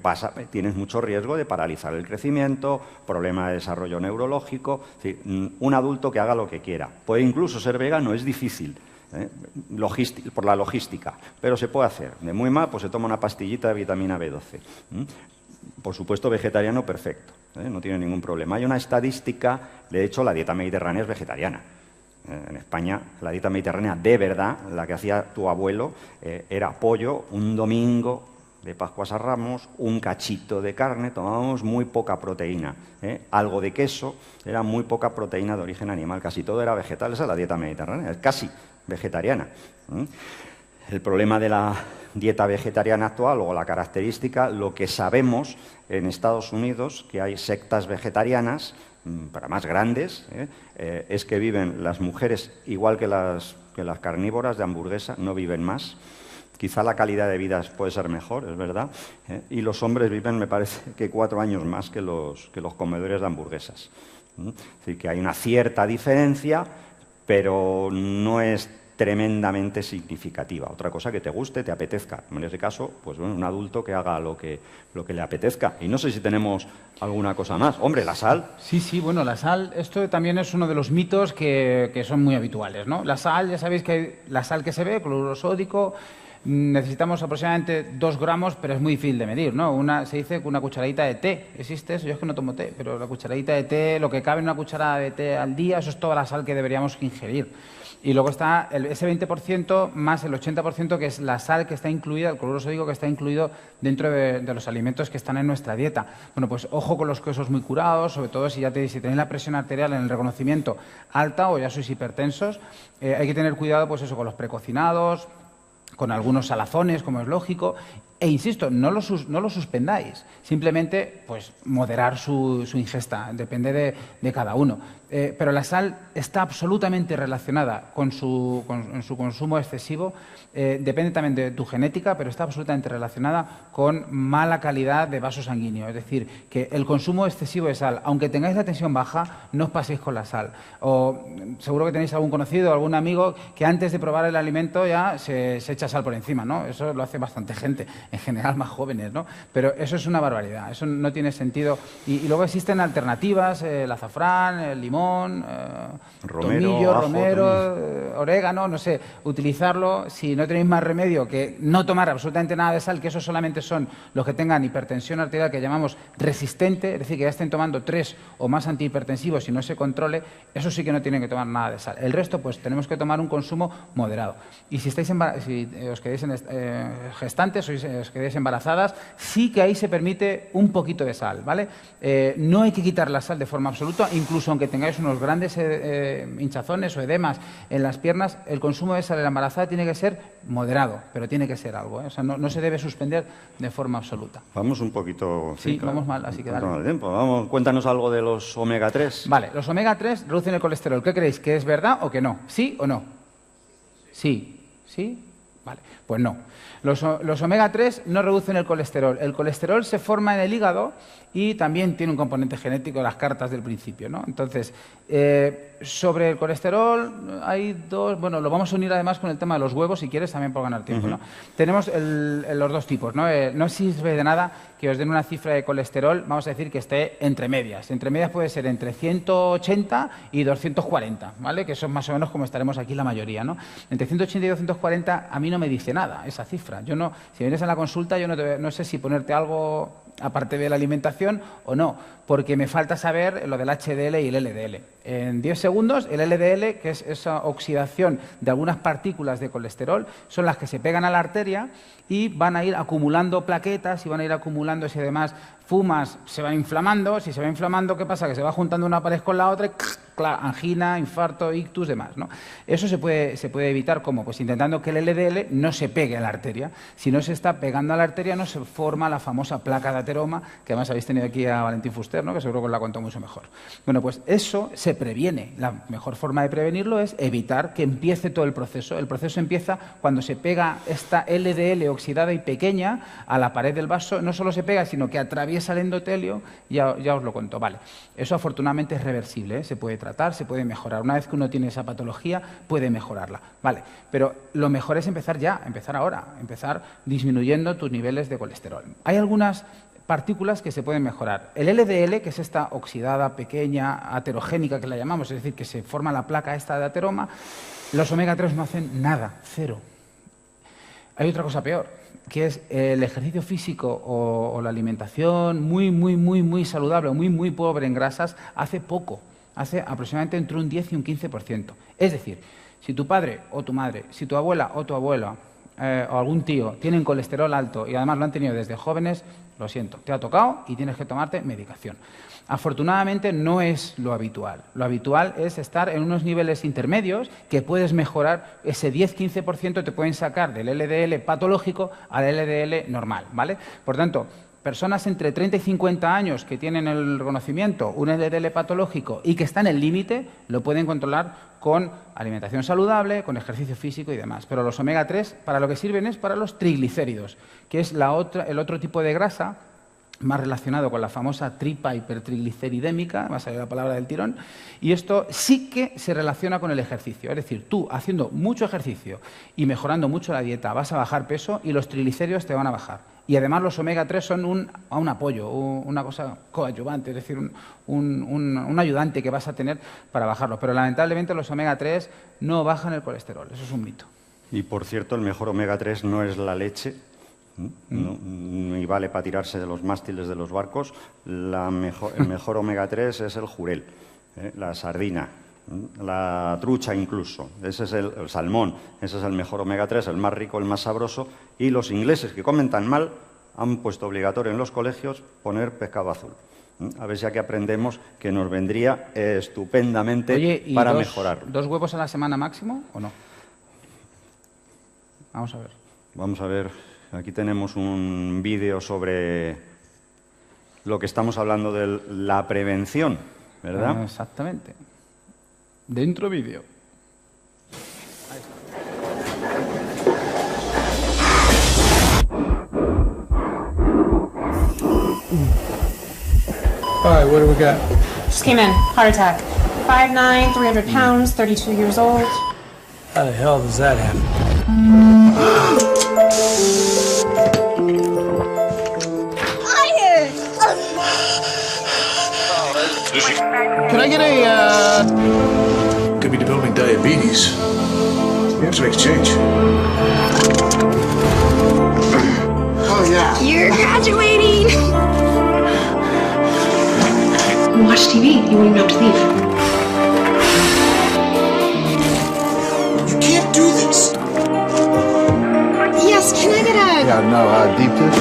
tienes mucho riesgo de paralizar el crecimiento, problema de desarrollo neurológico. Es decir, un adulto que haga lo que quiera. Puede incluso ser vegano, es difícil, por la logística, pero se puede hacer. De muy mal, pues se toma una pastillita de vitamina B12. Por supuesto, vegetariano perfecto, no tiene ningún problema. Hay una estadística, de hecho, la dieta mediterránea es vegetariana. En España, la dieta mediterránea de verdad, la que hacía tu abuelo, era pollo, un domingo de Pascuas a Ramos, un cachito de carne, tomábamos muy poca proteína, algo de queso, era muy poca proteína de origen animal, casi todo era vegetal. Esa es la dieta mediterránea, es casi vegetariana. El problema de la dieta vegetariana actual, o la característica, lo que sabemos en Estados Unidos, que hay sectas vegetarianas, para más grandes, es que viven las mujeres igual que las carnívoras de hamburguesa, no viven más. Quizá la calidad de vida puede ser mejor, es verdad, y los hombres viven, me parece, que 4 años más que los comedores de hamburguesas. Es decir, que hay una cierta diferencia, pero no es tremendamente significativa. Otra cosa que te guste, te apetezca. En ese caso, pues bueno, un adulto que haga lo que le apetezca. Y no sé si tenemos alguna cosa más. Hombre, la sal. Sí, bueno, la sal, esto también es uno de los mitos que son muy habituales, ¿no? La sal, ya sabéis que hay la sal que se ve, cloruro sódico, necesitamos aproximadamente 2 gramos, pero es muy difícil de medir, ¿no? Se dice que una cucharadita de té, existe eso, yo es que no tomo té, pero la cucharadita de té, lo que cabe en una cucharada de té al día, eso es toda la sal que deberíamos ingerir. Y luego está ese 20% más el 80% que es la sal que está incluida, el cloruro sódico que está incluido dentro de los alimentos que están en nuestra dieta. Bueno, pues ojo con los quesos muy curados, sobre todo si tenéis la presión arterial en el reconocimiento alta o ya sois hipertensos. Hay que tener cuidado pues eso, con los precocinados, con algunos salazones, como es lógico. E insisto, no lo suspendáis, simplemente pues moderar su ingesta, depende de cada uno. Pero la sal está absolutamente relacionada con su consumo excesivo, depende también de tu genética, pero está absolutamente relacionada con mala calidad de vaso sanguíneo. Es decir, que el consumo excesivo de sal, aunque tengáis la tensión baja, no os paséis con la sal. O seguro que tenéis algún conocido, algún amigo que antes de probar el alimento ya se echa sal por encima, ¿no? Eso lo hace bastante gente, en general más jóvenes, ¿no? Pero eso es una barbaridad, eso no tiene sentido. Y luego existen alternativas, el azafrán, el limón, tomillo, ajo, romero, orégano, no sé, utilizarlo si no tenéis más remedio que no tomar absolutamente nada de sal, que esos solamente son los que tengan hipertensión arterial, que llamamos resistente, es decir, que ya estén tomando 3 o más antihipertensivos y no se controle, eso sí que no tienen que tomar nada de sal. El resto, pues tenemos que tomar un consumo moderado. Y si os quedéis gestantes o os quedéis embarazadas, sí que ahí se permite un poquito de sal, ¿vale? No hay que quitar la sal de forma absoluta, incluso aunque tengáis unos grandes hinchazones o edemas en las piernas, el consumo de sal en la embarazada tiene que ser moderado, pero tiene que ser algo, ¿eh? O sea, no se debe suspender de forma absoluta. Vamos un poquito... Sí, claro. Vamos mal, así que dale. Vamos, cuéntanos algo de los omega 3. Vale, los omega 3 reducen el colesterol. ¿Qué creéis? ¿Que es verdad o que no? ¿Sí o no? Sí. ¿Sí? Vale, pues no. Los omega 3 no reducen el colesterol. El colesterol se forma en el hígado y también tiene un componente genético, las cartas del principio, ¿no? Entonces, sobre el colesterol hay dos... Bueno, lo vamos a unir además con el tema de los huevos, si quieres, también por ganar tiempo, ¿no? Tenemos los dos tipos, ¿no? No sirve de nada que os den una cifra de colesterol, vamos a decir que esté entre medias. Entre medias puede ser entre 180 y 240, ¿vale? Que son más o menos como estaremos aquí la mayoría, ¿no? Entre 180 y 240 a mí no me dice nada esa cifra. Yo no, si vienes a la consulta, yo no sé si ponerte algo aparte de la alimentación o no, porque me falta saber lo del HDL y el LDL. En 10 segundos, el LDL, que es esa oxidación de algunas partículas de colesterol, son las que se pegan a la arteria y van a ir acumulando plaquetas y van a ir acumulando, si además fumas, se van inflamando. Si se va inflamando, ¿qué pasa? Que se va juntando una pared con la otra y claro, angina, infarto, ictus, demás, ¿no? Eso se puede evitar, ¿cómo? Pues intentando que el LDL no se pegue a la arteria. Si no se está pegando a la arteria, no se forma la famosa placa de ateroma, que además habéis tenido aquí a Valentín Fuster, ¿no? Que seguro que os la contó mucho mejor. Bueno, pues eso se previene. La mejor forma de prevenirlo es evitar que empiece todo el proceso. El proceso empieza cuando se pega esta LDL oxidada y pequeña a la pared del vaso. No solo se pega, sino que atraviesa el endotelio. Ya os lo conto. Vale. Eso afortunadamente es reversible, ¿eh? Se puede tratar, se puede mejorar. Una vez que uno tiene esa patología, puede mejorarla. Vale. Pero lo mejor es empezar ya, empezar ahora, empezar disminuyendo tus niveles de colesterol. Hay algunas partículas que se pueden mejorar. El LDL, que es esta oxidada pequeña, aterogénica que la llamamos, es decir, que se forma la placa esta de ateroma, los omega 3 no hacen nada, cero. Hay otra cosa peor, que es el ejercicio físico o la alimentación muy saludable o muy pobre en grasas, hace poco, hace aproximadamente entre un 10 y un 15%. Es decir, si tu padre o tu madre, si tu abuela o tu abuela o algún tío tienen colesterol alto y además lo han tenido desde jóvenes, lo siento, te ha tocado y tienes que tomarte medicación. Afortunadamente no es lo habitual. Lo habitual es estar en unos niveles intermedios que puedes mejorar. Ese 10-15% te pueden sacar del LDL patológico al LDL normal, ¿vale? Por tanto, personas entre 30 y 50 años que tienen el reconocimiento, un LDL patológico y que están en el límite, lo pueden controlar con alimentación saludable, con ejercicio físico y demás. Pero los omega 3 para lo que sirven es para los triglicéridos, que es el otro tipo de grasa más relacionado con la famosa tripa hipertrigliceridémica, va a salir la palabra del tirón, y esto sí que se relaciona con el ejercicio. Es decir, tú haciendo mucho ejercicio y mejorando mucho la dieta vas a bajar peso y los triglicéridos te van a bajar. Y además los omega 3 son un apoyo, una cosa coadyuvante, es decir, un ayudante que vas a tener para bajarlos. Pero lamentablemente los omega 3 no bajan el colesterol, eso es un mito. Y por cierto, el mejor omega 3 no es la leche, ni vale para tirarse de los mástiles de los barcos. El mejor omega 3 es el jurel, la sardina, la trucha incluso, ese es el salmón, ese es el mejor omega 3, el más rico, el más sabroso. Y los ingleses, que comen tan mal, han puesto obligatorio en los colegios poner pescado azul. A ver si aquí aprendemos, que nos vendría estupendamente. Oye, ¿y para mejorar. ¿2 huevos a la semana máximo o no? Vamos a ver. Vamos a ver, aquí tenemos un vídeo sobre lo que estamos hablando de la prevención, ¿verdad? Exactamente. Dentro vídeo. All right, what do we got? Just came in. Heart attack. 5'9", 300 pounds, 32 years old. How the hell does that happen? Can I get a, Could be developing diabetes. We have to make a change. Oh, yeah. You're graduating! Watch TV. You won't even have to leave. You can't do this. Yes, can I get a... Yeah, no, deep dish?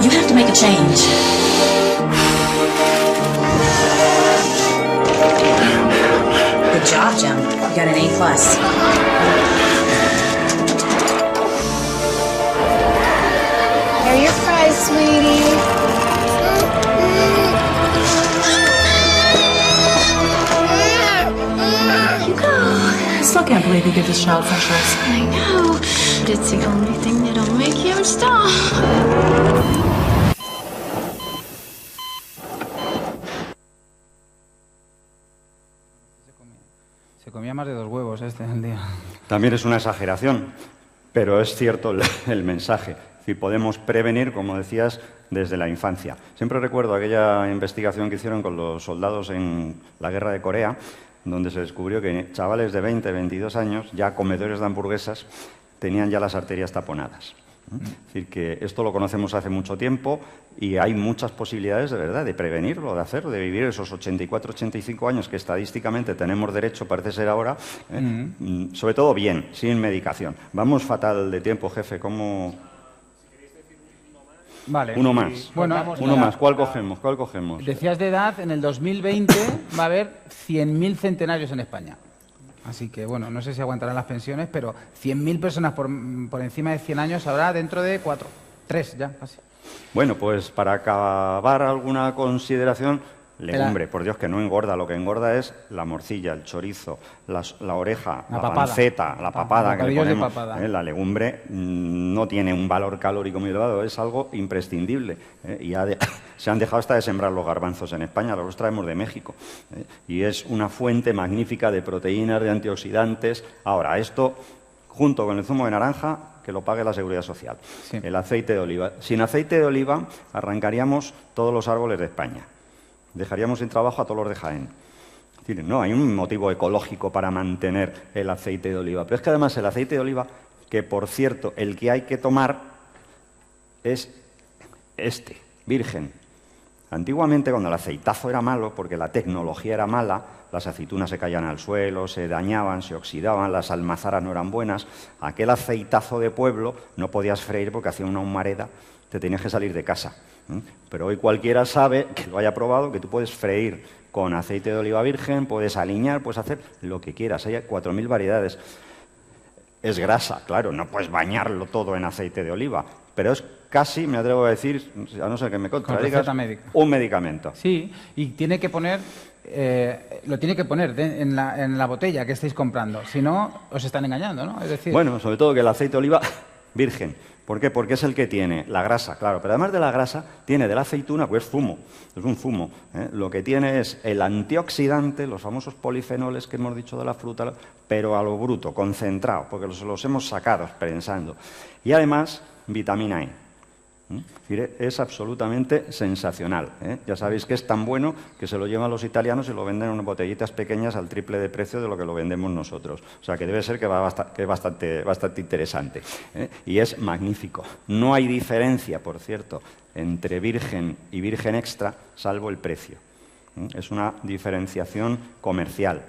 You have to make a change. Good job, Jim. You got an A+. Here are your fries, sweetie. I still can't believe you give this child French fries. I know, but it's the only thing that'll make him stop. Se comía más de 2 huevos al día. También es una exageración, pero es cierto el mensaje. Si podemos prevenir, como decías, desde la infancia. Siempre recuerdo aquella investigación que hicieron con los soldados en la guerra de Corea, donde se descubrió que chavales de 20, 22 años, ya comedores de hamburguesas, tenían ya las arterias taponadas. Es decir, que esto lo conocemos hace mucho tiempo y hay muchas posibilidades de verdad de prevenirlo, de hacerlo, de vivir esos 84, 85 años que estadísticamente tenemos derecho, parece ser ahora, sobre todo bien, sin medicación. Vamos fatal de tiempo, jefe, ¿cómo...? Vale. Uno más. Bueno, uno más. ¿Cuál cogemos? ¿Cuál cogemos? Decías de edad, en el 2020 va a haber 100.000 centenarios en España. Así que, bueno, no sé si aguantarán las pensiones, pero 100.000 personas por encima de 100 años habrá dentro de 4, 3 ya, casi. Bueno, pues para acabar alguna consideración, legumbre, por Dios que no engorda, lo que engorda es la morcilla, el chorizo, la oreja, la panceta, la papada que le ponemos. La legumbre no tiene un valor calórico muy elevado, es algo imprescindible. Y se han dejado hasta de sembrar los garbanzos en España, los traemos de México. Y es una fuente magnífica de proteínas, de antioxidantes. Ahora, esto, junto con el zumo de naranja, que lo pague la Seguridad Social. Sí. El aceite de oliva. Sin aceite de oliva arrancaríamos todos los árboles de España. Dejaríamos sin trabajo a todos los de Jaén. Es decir, no hay un motivo ecológico para mantener el aceite de oliva. Pero es que además el aceite de oliva, que por cierto, el que hay que tomar es virgen. Antiguamente, cuando el aceitazo era malo, porque la tecnología era mala, las aceitunas se caían al suelo, se dañaban, se oxidaban, las almazaras no eran buenas, aquel aceitazo de pueblo no podías freír porque hacía una humareda, te tenías que salir de casa. Pero hoy cualquiera sabe, que lo haya probado, que tú puedes freír con aceite de oliva virgen, puedes aliñar, puedes hacer lo que quieras. Hay 4.000 variedades. Es grasa, claro, no puedes bañarlo todo en aceite de oliva, pero es casi, me atrevo a decir, a no ser que me contradigas, un medicamento. Sí, y tiene que poner, lo tiene que poner en la botella que estáis comprando, si no, os están engañando, ¿no? Es decir... Bueno, sobre todo que el aceite de oliva virgen. ¿Por qué? Porque es el que tiene la grasa, claro, pero además de la grasa, tiene de la aceituna, pues zumo, es un zumo. Lo que tiene es el antioxidante, los famosos polifenoles que hemos dicho de la fruta, pero a lo bruto, concentrado, porque los hemos sacado pensando. Y además, vitamina E. Es absolutamente sensacional. Ya sabéis que es tan bueno que se lo llevan los italianos y lo venden en unas botellitas pequeñas al triple de precio de lo que lo vendemos nosotros. O sea, que debe ser que es bastante interesante. Y es magnífico. No hay diferencia, por cierto, entre virgen y virgen extra, salvo el precio. Es una diferenciación comercial.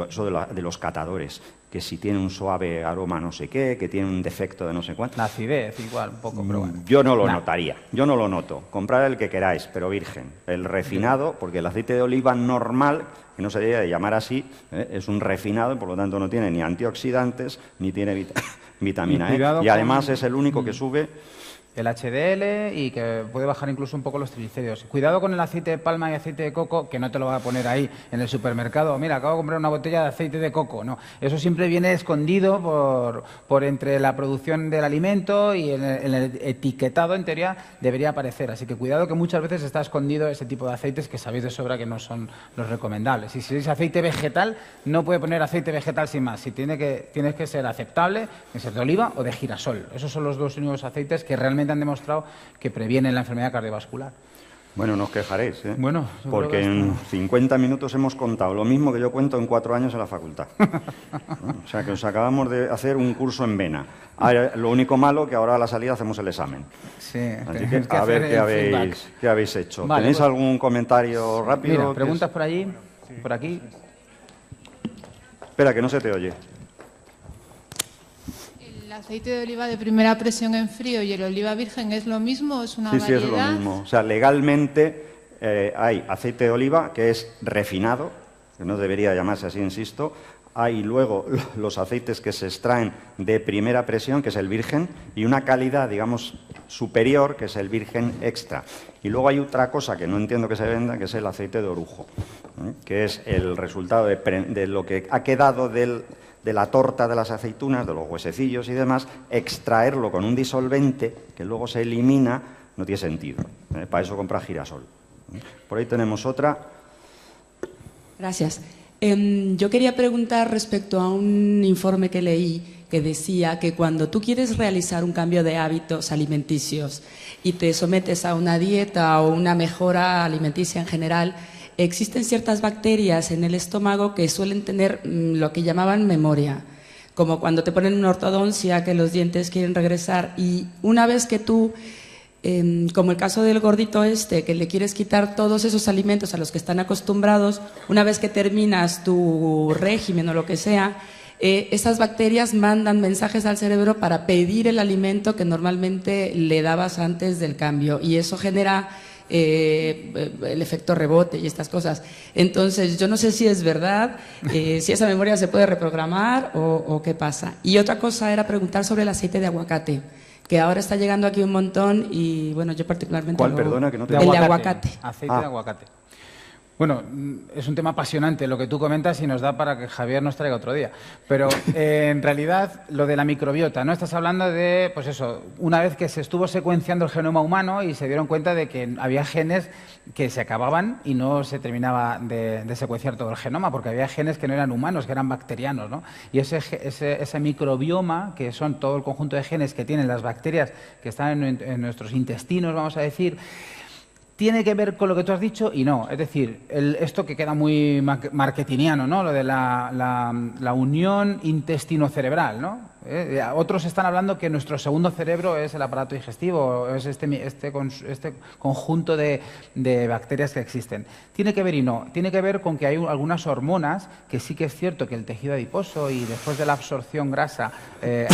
Eso de los catadores, que si tiene un suave aroma no sé qué, que tiene un defecto de no sé cuánto. La acidez igual, un poco, pero bueno. Yo no lo notaría, yo no lo noto. Comprad el que queráis, pero virgen. El refinado, porque el aceite de oliva normal, que no se debe de llamar así, es un refinado y por lo tanto no tiene ni antioxidantes ni tiene vitamina E. Y además es el único que sube el HDL y que puede bajar incluso un poco los triglicéridos. Cuidado con el aceite de palma y aceite de coco, que no te lo va a poner ahí en el supermercado. Mira, acabo de comprar una botella de aceite de coco. No, eso siempre viene escondido por entre la producción del alimento y en el etiquetado, en teoría, debería aparecer. Así que cuidado, que muchas veces está escondido ese tipo de aceites que sabéis de sobra que no son los recomendables. Y si es aceite vegetal, no puede poner aceite vegetal sin más. Si tienes que ser aceptable, que ser de oliva o de girasol. Esos son los dos únicos aceites que realmente han demostrado que previenen la enfermedad cardiovascular. Bueno, no os quejaréis, Bueno, porque en 50 minutos hemos contado lo mismo que yo cuento en 4 años en la facultad. O sea, que os acabamos de hacer un curso en vena. Lo único malo que ahora a la salida hacemos el examen. Sí, así que a ver qué habéis hecho. Vale, ¿Tenéis pues, algún comentario rápido? Mira, preguntas por allí, por aquí. Espera, que no se te oye. ¿El aceite de oliva de primera presión en frío y el oliva virgen es lo mismo o es una variedad? Sí, es lo mismo. O sea, legalmente hay aceite de oliva que es refinado, que no debería llamarse así, insisto. Hay luego los aceites que se extraen de primera presión, que es el virgen, y una calidad, digamos, superior, que es el virgen extra. Y luego hay otra cosa que no entiendo que se venda, que es el aceite de orujo, que es el resultado de lo que ha quedado de la torta de las aceitunas, de los huesecillos y demás, extraerlo con un disolvente que luego se elimina, no tiene sentido. Para eso compra girasol. Por ahí tenemos otra. Gracias. Yo quería preguntar respecto a un informe que leí que decía que cuando tú quieres realizar un cambio de hábitos alimenticios y te sometes a una dieta o una mejora alimenticia en general, existen ciertas bacterias en el estómago que suelen tener lo que llamaban memoria, como cuando te ponen una ortodoncia que los dientes quieren regresar, y una vez que tú, como el caso del gordito que le quieres quitar todos esos alimentos a los que están acostumbrados, una vez que terminas tu régimen o lo que sea, esas bacterias mandan mensajes al cerebro para pedir el alimento que normalmente le dabas antes del cambio, y eso genera el efecto rebote y estas cosas. Entonces, yo no sé si es verdad, si esa memoria se puede reprogramar o qué pasa. Y otra cosa era preguntar sobre el aceite de aguacate, que ahora está llegando aquí un montón y, bueno, yo particularmente... ¿Cuál, perdona? Que no te... El de aguacate. Aceite de aguacate. Bueno, es un tema apasionante lo que tú comentas y nos da para que Javier nos traiga otro día. Pero en realidad lo de la microbiota, ¿no? Estás hablando de, pues eso, una vez que se estuvo secuenciando el genoma humano y se dieron cuenta de que había genes que se acababan y no se terminaba de secuenciar todo el genoma, porque había genes que no eran humanos, que eran bacterianos, ¿no? Y ese microbioma, que son todo el conjunto de genes que tienen las bacterias que están en nuestros intestinos, vamos a decir, tiene que ver con lo que tú has dicho y no. Es decir, esto que queda muy marketingiano, ¿no? Lo de la unión intestino-cerebral, ¿no? Otros están hablando que nuestro segundo cerebro es el aparato digestivo, es este conjunto de bacterias que existen. Tiene que ver y no. Tiene que ver con que hay algunas hormonas que sí que es cierto que el tejido adiposo y después de la absorción grasa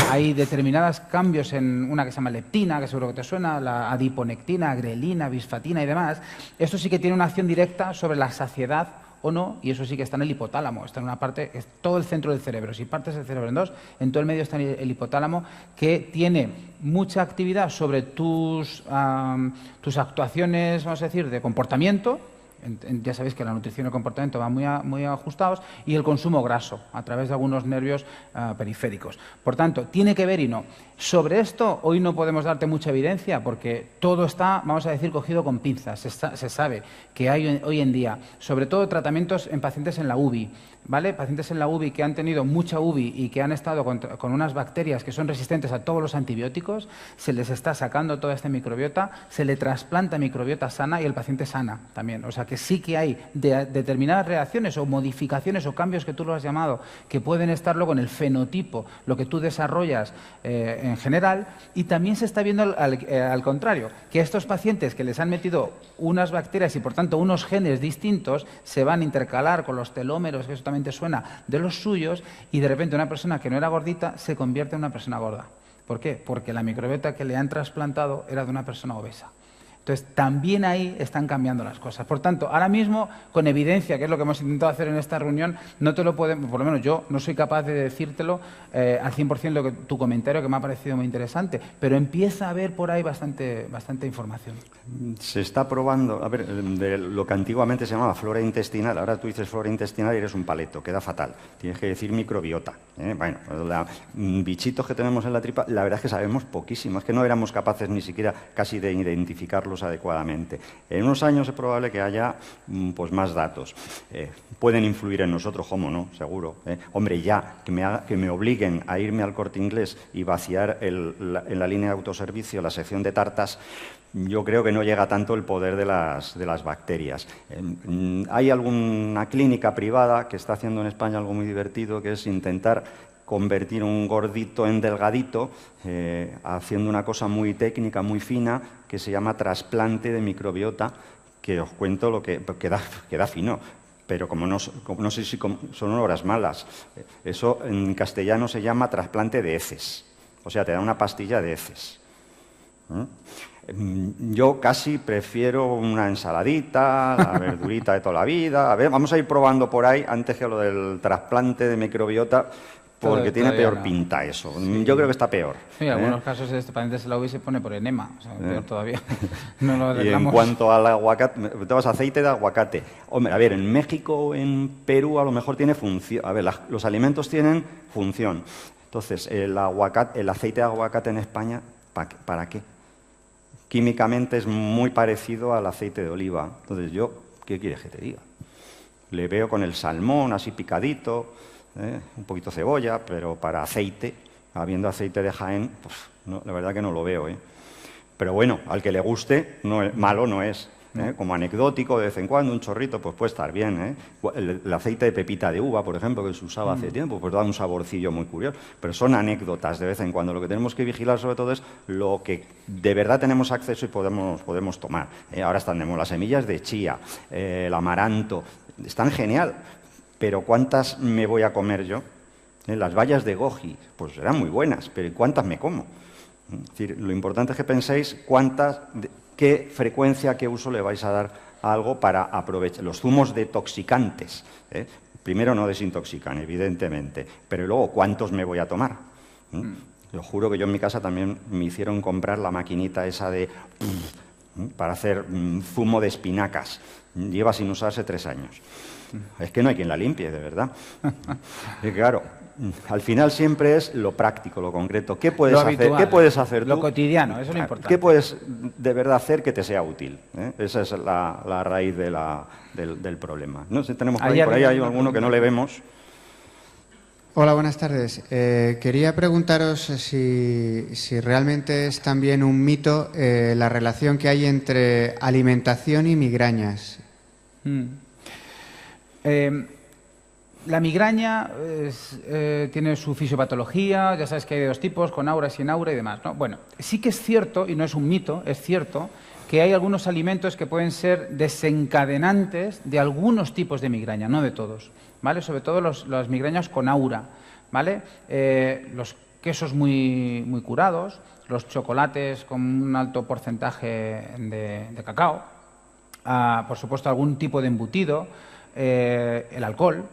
hay determinados cambios en una que se llama leptina, que seguro que te suena, la adiponectina, grelina, bisfatina y demás. Esto sí que tiene una acción directa sobre la saciedad o no, y eso sí que está en el hipotálamo, está en una parte, es todo el centro del cerebro. Si partes el cerebro en dos, en todo el medio está el hipotálamo, que tiene mucha actividad sobre tus actuaciones, vamos a decir, de comportamiento, ya sabéis que la nutrición y el comportamiento van muy ajustados, y el consumo graso a través de algunos nervios periféricos. Por tanto, tiene que ver y no. Sobre esto hoy no podemos darte mucha evidencia porque todo está, vamos a decir, cogido con pinzas. Se sabe que hay hoy en día, sobre todo tratamientos en pacientes en la UBI, ¿vale? Pacientes en la UBI que han tenido mucha UBI y que han estado con unas bacterias que son resistentes a todos los antibióticos, se les está sacando toda esta microbiota, se le trasplanta microbiota sana y el paciente sana también. O sea que sí que hay determinadas reacciones o modificaciones o cambios que tú lo has llamado, que pueden estar luego en el fenotipo, lo que tú desarrollas en general, y también se está viendo al contrario, que estos pacientes que les han metido unas bacterias y por tanto unos genes distintos se van a intercalar con los telómeros, que eso también te suena, de los suyos, y de repente una persona que no era gordita se convierte en una persona gorda. ¿Por qué? Porque la microbiota que le han trasplantado era de una persona obesa. Entonces, también ahí están cambiando las cosas. Por tanto, ahora mismo, con evidencia, que es lo que hemos intentado hacer en esta reunión, no te lo podemos, por lo menos yo, no soy capaz de decírtelo al 100% lo que tu comentario, que me ha parecido muy interesante, pero empieza a haber por ahí bastante información. Se está probando, a ver, de lo que antiguamente se llamaba flora intestinal, ahora tú dices flora intestinal y eres un paleto, queda fatal. Tienes que decir microbiota. Bueno, bichitos que tenemos en la tripa, la verdad es que sabemos poquísimo, es que no éramos capaces ni siquiera casi de identificarlos adecuadamente. En unos años es probable que haya pues más datos. Pueden influir en nosotros, ¿cómo no? Seguro. Hombre, ya que me obliguen a irme al Corte Inglés y vaciar en la línea de autoservicio la sección de tartas, yo creo que no llega tanto el poder de las bacterias. Hay alguna clínica privada que está haciendo en España algo muy divertido, que es intentar convertir un gordito en delgadito, haciendo una cosa muy técnica, muy fina, que se llama trasplante de microbiota, que os cuento lo que queda fino, pero como no sé si son horas malas. Eso en castellano se llama trasplante de heces, o sea, te da una pastilla de heces. Yo casi prefiero una ensaladita, la verdurita de toda la vida. A ver, vamos a ir probando por ahí antes que lo del trasplante de microbiota, porque tiene peor pinta eso. Sí. Yo creo que está peor. Sí, en algunos casos este paciente se la UBI se pone por enema, o sea, peor todavía. No lo y en cuanto al aguacate, te vas a aceite de aguacate. Hombre, a ver, en México o en Perú a lo mejor tiene función. A ver, los alimentos tienen función. Entonces, el aceite de aguacate en España, ¿para qué? Químicamente es muy parecido al aceite de oliva. Entonces, ¿qué quieres que te diga? Le veo con el salmón así picadito, un poquito cebolla, pero para aceite, habiendo aceite de Jaén, pues no, la verdad que no lo veo. Pero bueno, al que le guste, malo no es. Como anecdótico, de vez en cuando, un chorrito, pues puede estar bien. El aceite de pepita de uva, por ejemplo, que se usaba hace tiempo, pues da un saborcillo muy curioso. Pero son anécdotas de vez en cuando. Lo que tenemos que vigilar sobre todo es lo que de verdad tenemos acceso y podemos tomar. Ahora están las semillas de chía, el amaranto, están genial. Pero ¿cuántas me voy a comer yo? Las bayas de goji, pues serán muy buenas, pero ¿cuántas me como? Es decir, lo importante es que penséis qué frecuencia, qué uso le vais a dar a algo para aprovechar. Los zumos detoxicantes, primero no desintoxican, evidentemente, pero luego, ¿cuántos me voy a tomar? Yo juro que yo en mi casa también me hicieron comprar la maquinita esa para hacer zumo de espinacas. Lleva sin usarse 3 años. Es que no hay quien la limpie, de verdad. Y claro, al final siempre es lo práctico, lo concreto. ¿Qué puedes hacer? ¿Qué puedes hacer tú? Lo cotidiano, eso es lo importante. ¿Qué puedes de verdad hacer que te sea útil? Esa es la raíz del problema. No sé, tenemos por ahí hay alguno que no le vemos. Hola, buenas tardes. Quería preguntaros si realmente es también un mito la relación que hay entre alimentación y migrañas. La migraña tiene su fisiopatología, ya sabes que hay de 2 tipos, con aura y sin aura y demás, ¿no? Bueno, sí que es cierto, y no es un mito, es cierto, que hay algunos alimentos que pueden ser desencadenantes de algunos tipos de migraña, no de todos, ¿vale? Sobre todo las migrañas con aura, ¿vale? Los quesos muy curados, los chocolates con un alto porcentaje de cacao, por supuesto algún tipo de embutido, el alcohol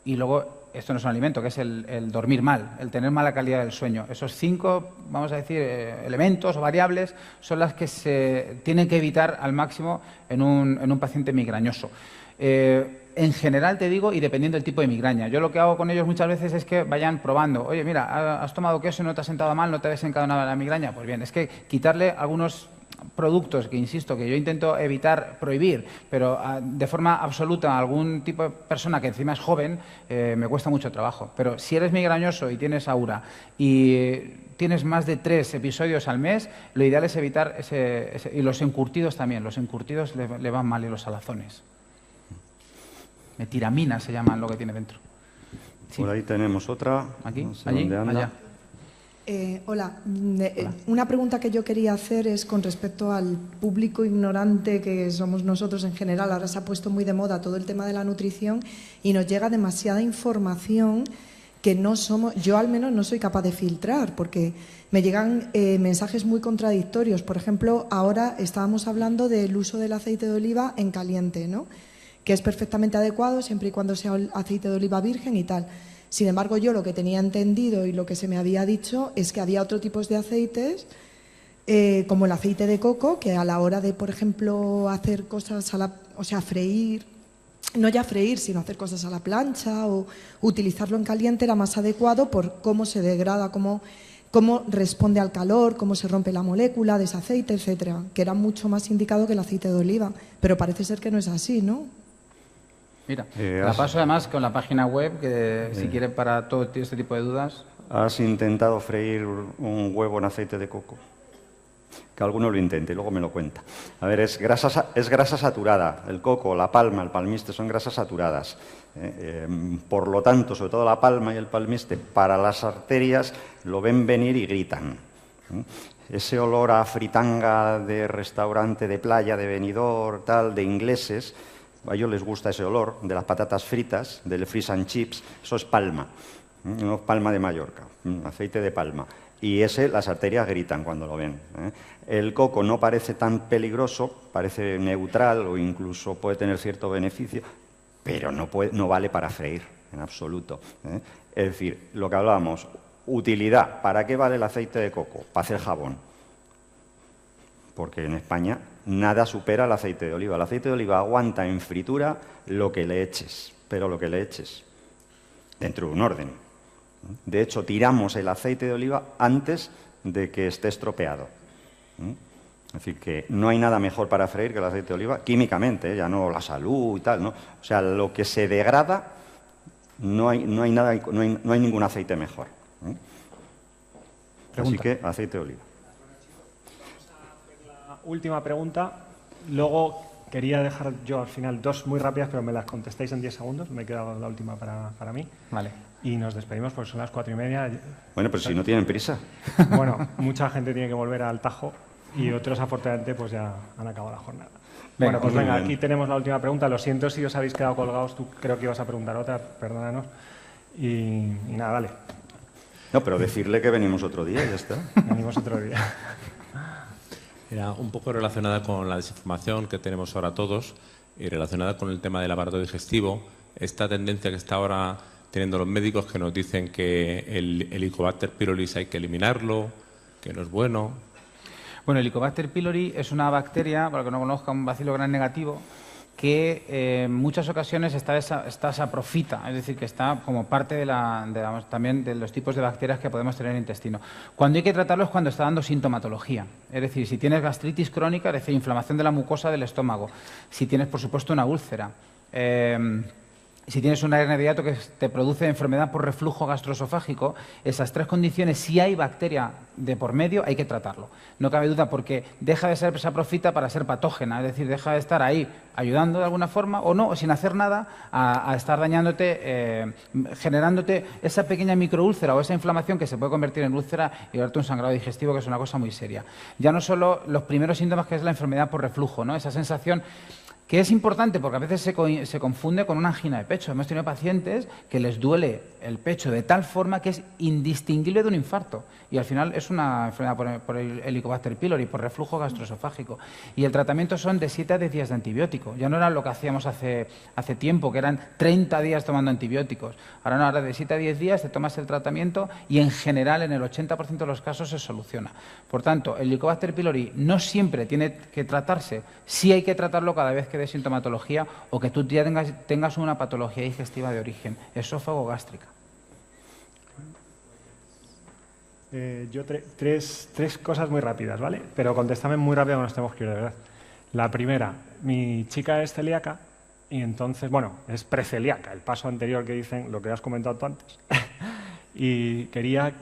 y luego esto no es un alimento, que es el dormir mal, el tener mala calidad del sueño. Esos 5, vamos a decir, elementos o variables son las que se tienen que evitar al máximo en un paciente migrañoso. En general te digo, y dependiendo del tipo de migraña. Yo lo que hago con ellos muchas veces es que vayan probando. Oye, mira, has tomado queso y no te has sentado mal, no te has desencadenado la migraña. Pues bien, es que quitarle algunos productos que, insisto, que yo intento evitar, prohibir, pero de forma absoluta a algún tipo de persona que encima es joven, me cuesta mucho trabajo. Pero si eres migrañoso y tienes aura y tienes más de 3 episodios al mes, lo ideal es evitar y los encurtidos también. Los encurtidos le van mal y los salazones. Metiramina se llama lo que tiene dentro. Sí. Por ahí tenemos otra. Aquí, no sé allí, dónde anda. allá. Hola. Una pregunta que yo quería hacer es con respecto al público ignorante que somos nosotros en general. Ahora se ha puesto muy de moda todo el tema de la nutrición y nos llega demasiada información que yo al menos no soy capaz de filtrar, porque me llegan mensajes muy contradictorios. Por ejemplo, ahora estábamos hablando del uso del aceite de oliva en caliente, ¿no?, que es perfectamente adecuado siempre y cuando sea aceite de oliva virgen y tal. Sin embargo, yo lo que tenía entendido y lo que se me había dicho es que había otros tipos de aceites, como el aceite de coco, que a la hora de, por ejemplo, hacer cosas freír, no ya freír, sino hacer cosas a la plancha o utilizarlo en caliente era más adecuado por cómo se degrada, cómo responde al calor, cómo se rompe la molécula de ese aceite, etcétera, que era mucho más indicado que el aceite de oliva. Pero parece ser que no es así, ¿no? Mira, la paso además con la página web, que si quiere para todo este tipo de dudas. ¿Has intentado freír un huevo en aceite de coco? Que alguno lo intente y luego me lo cuenta. A ver, es grasa saturada. El coco, la palma, el palmiste son grasas saturadas. Por lo tanto, sobre todo la palma y el palmiste, para las arterias lo ven venir y gritan. Ese olor a fritanga de restaurante de playa, de Benidorm, tal, de ingleses, a ellos les gusta ese olor de las patatas fritas, del fish and chips, eso es palma, no es palma de Mallorca, aceite de palma. Y las arterias gritan cuando lo ven. El coco no parece tan peligroso, parece neutral o incluso puede tener cierto beneficio, pero no vale para freír en absoluto. Es decir, lo que hablábamos, utilidad. ¿Para qué vale el aceite de coco? Para hacer jabón. Porque en España nada supera el aceite de oliva. El aceite de oliva aguanta en fritura lo que le eches, pero lo que le eches, dentro de un orden. De hecho, tiramos el aceite de oliva antes de que esté estropeado. Es decir, que no hay nada mejor para freír que el aceite de oliva, químicamente, ya no la salud y tal, ¿no? O sea, lo que se degrada, no hay ningún aceite mejor. Así que, aceite de oliva. Última pregunta. Luego quería dejar yo al final 2 muy rápidas, pero me las contestáis en 10 segundos. Me he quedado la última para mí. Vale. Y nos despedimos porque son las 4:30. Bueno, pero si no tienen prisa. Bueno, mucha gente tiene que volver al Tajo y otros, afortunadamente, pues ya han acabado la jornada. Bueno, pues venga, aquí tenemos la última pregunta. Lo siento si os habéis quedado colgados. Tú creo que ibas a preguntar otra, perdónanos. Y nada, dale. No, pero decirle que venimos otro día y ya está. Venimos otro día. Era un poco relacionada con la desinformación que tenemos ahora todos y relacionada con el tema del aparato digestivo. Esta tendencia que está ahora teniendo los médicos que nos dicen que el Helicobacter pylori hay que eliminarlo, que no es bueno. Bueno, el Helicobacter pylori es una bacteria, para que no conozca, un bacilo gran negativo, que en muchas ocasiones está saprofita, es decir, que está como parte también de los tipos de bacterias que podemos tener en el intestino. Cuando hay que tratarlo es cuando está dando sintomatología, es decir, si tienes gastritis crónica, es decir, inflamación de la mucosa del estómago, si tienes, por supuesto, una úlcera, si tienes una hernia de hiato que te produce enfermedad por reflujo gastroesofágico, esas 3 condiciones, si hay bacteria de por medio, hay que tratarlo. No cabe duda, porque deja de ser saprofita para ser patógena, es decir, deja de estar ahí ayudando de alguna forma o no, o sin hacer nada, a estar dañándote, generándote esa pequeña microúlcera o esa inflamación que se puede convertir en úlcera y darte un sangrado digestivo, que es una cosa muy seria. Ya no solo los primeros síntomas, que es la enfermedad por reflujo, ¿no? Esa sensación Que es importante porque a veces se confunde con una angina de pecho. Hemos tenido pacientes que les duele el pecho de tal forma que es indistinguible de un infarto. Y al final es una enfermedad por el Helicobacter pylori, por reflujo gastroesofágico. Y el tratamiento son de 7 a 10 días de antibiótico. Ya no era lo que hacíamos hace tiempo, que eran 30 días tomando antibióticos. Ahora no, ahora de 7 a 10 días te tomas el tratamiento y en general en el 80% de los casos se soluciona. Por tanto, el Helicobacter pylori no siempre tiene que tratarse, sí hay que tratarlo cada vez que dé sintomatología o que tú ya tengas una patología digestiva de origen esófago-gástrica. Yo tres cosas muy rápidas, ¿vale? Pero contéstame muy rápido que nos tenemos que ir, de verdad. La primera, mi chica es celíaca y entonces, bueno, es precelíaca, el paso anterior que dicen, lo que has comentado tú antes. Y quería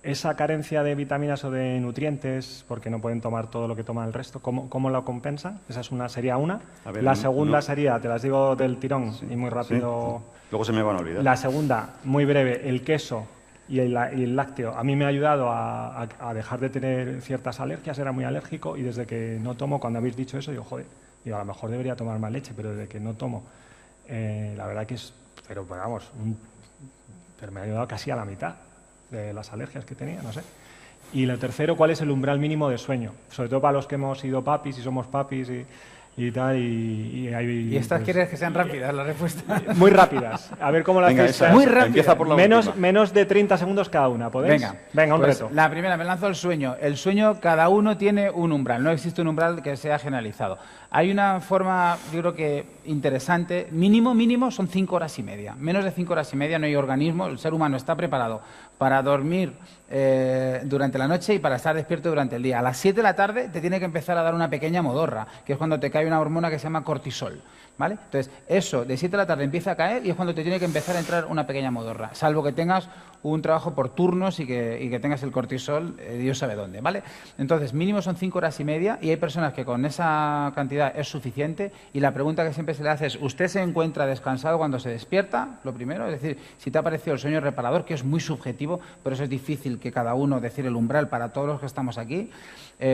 esa carencia de vitaminas o de nutrientes, porque no pueden tomar todo lo que toma el resto, ¿cómo lo compensan? Esa sería una. A ver, la segunda sería, te las digo del tirón y muy rápido. Sí. Luego se me van a olvidar. La segunda, muy breve, el queso y el lácteo. A mí me ha ayudado a dejar de tener ciertas alergias, era muy alérgico y desde que no tomo, cuando habéis dicho eso, digo, joder, a lo mejor debería tomar más leche, pero desde que no tomo, la verdad que es, pero vamos, pero me ha ayudado casi a la mitad de las alergias que tenía, no sé. Y lo tercero, ¿cuál es el umbral mínimo de sueño? Sobre todo para los que hemos sido papis y somos papis y tal. ¿Y estas quieres que sean rápidas las respuestas? Muy rápidas. A ver cómo las hacéis. Muy rápidas. Empieza por la menos de 30 segundos cada una, ¿podéis? Venga, un pues reto. La primera, me lanzo el sueño. El sueño, cada uno tiene un umbral. No existe un umbral que sea generalizado. Hay una forma, yo creo que interesante. Mínimo son 5 horas y media. Menos de 5 horas y media no hay organismo. El ser humano está preparado para dormir durante la noche y para estar despierto durante el día. A las 7 de la tarde te tiene que empezar a dar una pequeña modorra, que es cuando te cae una hormona que se llama cortisol, ¿vale? Entonces, eso de 7 de la tarde empieza a caer y es cuando te tiene que empezar a entrar una pequeña modorra, salvo que tengas un trabajo por turnos y que tengas el cortisol, Dios sabe dónde, ¿vale? Entonces, mínimo son 5 horas y media y hay personas que con esa cantidad es suficiente y la pregunta que siempre se le hace es, ¿usted se encuentra descansado cuando se despierta? Lo primero, es decir, si te ha parecido el sueño reparador, que es muy subjetivo, por eso es difícil que cada uno decir el umbral para todos los que estamos aquí,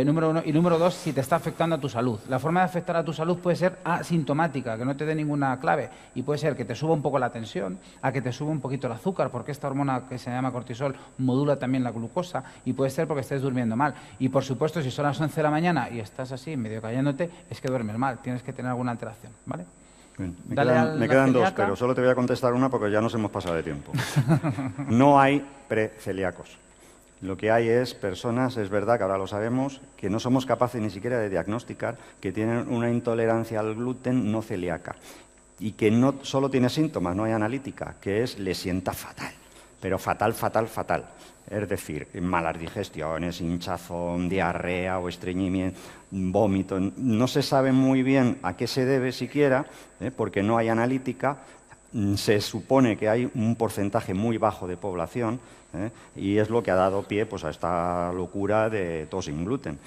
número uno. Y número dos, si te está afectando a tu salud. La forma de afectar a tu salud puede ser asintomática, que no te dé ninguna clave, y puede ser que te suba un poco la tensión, a que te suba un poquito el azúcar, porque esta hormona que se llama cortisol modula también la glucosa, y puede ser porque estés durmiendo mal. Y por supuesto, si son las 11 de la mañana y estás así, medio cayéndote, es que duermes mal, tienes que tener alguna alteración, ¿vale? Bien, me quedan dos, pero solo te voy a contestar una porque ya nos hemos pasado de tiempo. No hay precelíacos. Lo que hay es personas, es verdad que ahora lo sabemos, que no somos capaces ni siquiera de diagnosticar que tienen una intolerancia al gluten no celíaca y que no solo tiene síntomas, no hay analítica, que es le sienta fatal, pero fatal. Es decir, malas digestiones, hinchazón, diarrea o estreñimiento, vómito. No se sabe muy bien a qué se debe siquiera, porque no hay analítica. Se supone que hay un porcentaje muy bajo de población, y es lo que ha dado pie pues, a esta locura de todo sin gluten.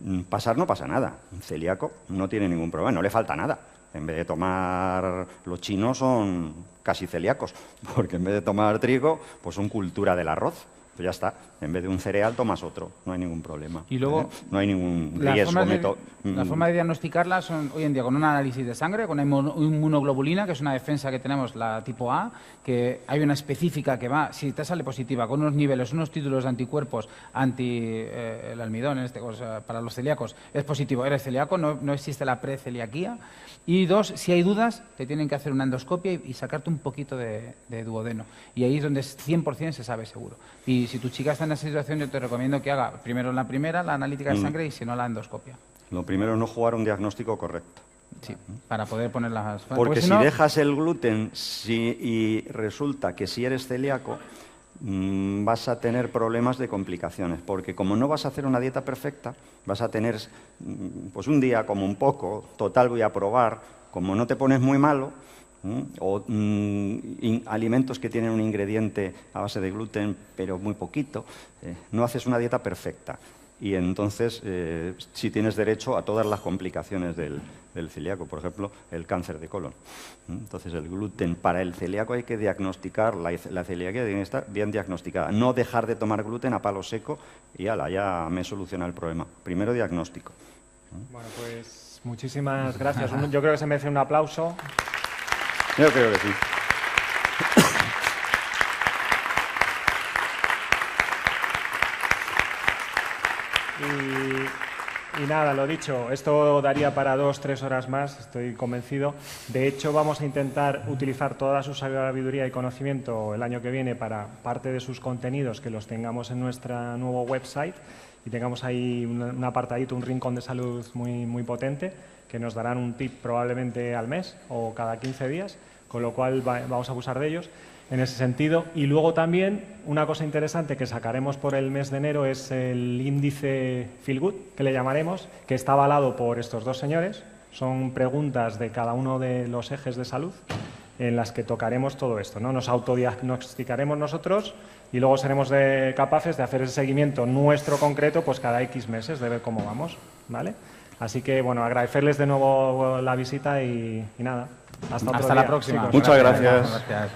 No pasa nada. Un celíaco no tiene ningún problema, no le falta nada. En vez de tomar, los chinos son casi celíacos, porque en vez de tomar trigo, pues son cultura del arroz. Pues ya está, en vez de un cereal tomas otro, no hay ningún problema. Y luego, no hay ningún riesgo. La forma de diagnosticarla son hoy en día con un análisis de sangre, con inmunoglobulina, que es una defensa que tenemos, la tipo A, que hay una específica que va, si te sale positiva, con unos niveles, unos títulos de anticuerpos anti el almidón, para los celíacos, es positivo, eres celíaco, no existe la preceliaquía. Y dos, si hay dudas, te tienen que hacer una endoscopia y sacarte un poquito de duodeno. Y ahí es donde 100% se sabe seguro. Y si tu chica está en esa situación, yo te recomiendo que haga primero la analítica de sangre y si no, la endoscopia. Lo primero es no jugar un diagnóstico correcto. Sí, para poder poner las... Porque si dejas el gluten y resulta que si eres celíaco, vas a tener problemas de complicaciones, porque como no vas a hacer una dieta perfecta, vas a tener pues un día como un poco, total voy a probar, como no te pones muy malo, o alimentos que tienen un ingrediente a base de gluten pero muy poquito, no haces una dieta perfecta. Y entonces sí tienes derecho a todas las complicaciones del celíaco, por ejemplo, el cáncer de colon. Entonces el gluten para el celíaco hay que diagnosticar, la celiaquía tiene que estar bien diagnosticada, no dejar de tomar gluten a palo seco y ya me soluciona el problema. Primero diagnóstico. Bueno, pues Pues muchísimas gracias. Yo creo que se merece un aplauso. Yo creo que sí. Y nada, lo dicho, esto daría para 2-3 horas más, estoy convencido. De hecho, vamos a intentar utilizar toda su sabiduría y conocimiento el año que viene para parte de sus contenidos, que los tengamos en nuestro nuevo website y tengamos ahí un apartadito, un rincón de salud muy potente, que nos darán un tip probablemente al mes o cada 15 días, con lo cual vamos a abusar de ellos en ese sentido. Y luego también una cosa interesante que sacaremos por el mes de enero es el índice Feel Good, que le llamaremos, que está avalado por estos dos señores. Son preguntas de cada uno de los ejes de salud en las que tocaremos todo esto, ¿no? Nos autodiagnosticaremos nosotros y luego seremos capaces de hacer ese seguimiento nuestro concreto pues cada X meses, de ver cómo vamos, ¿vale? Así que, bueno, agradecerles de nuevo la visita y nada. Hasta la próxima. Muchas gracias. Gracias.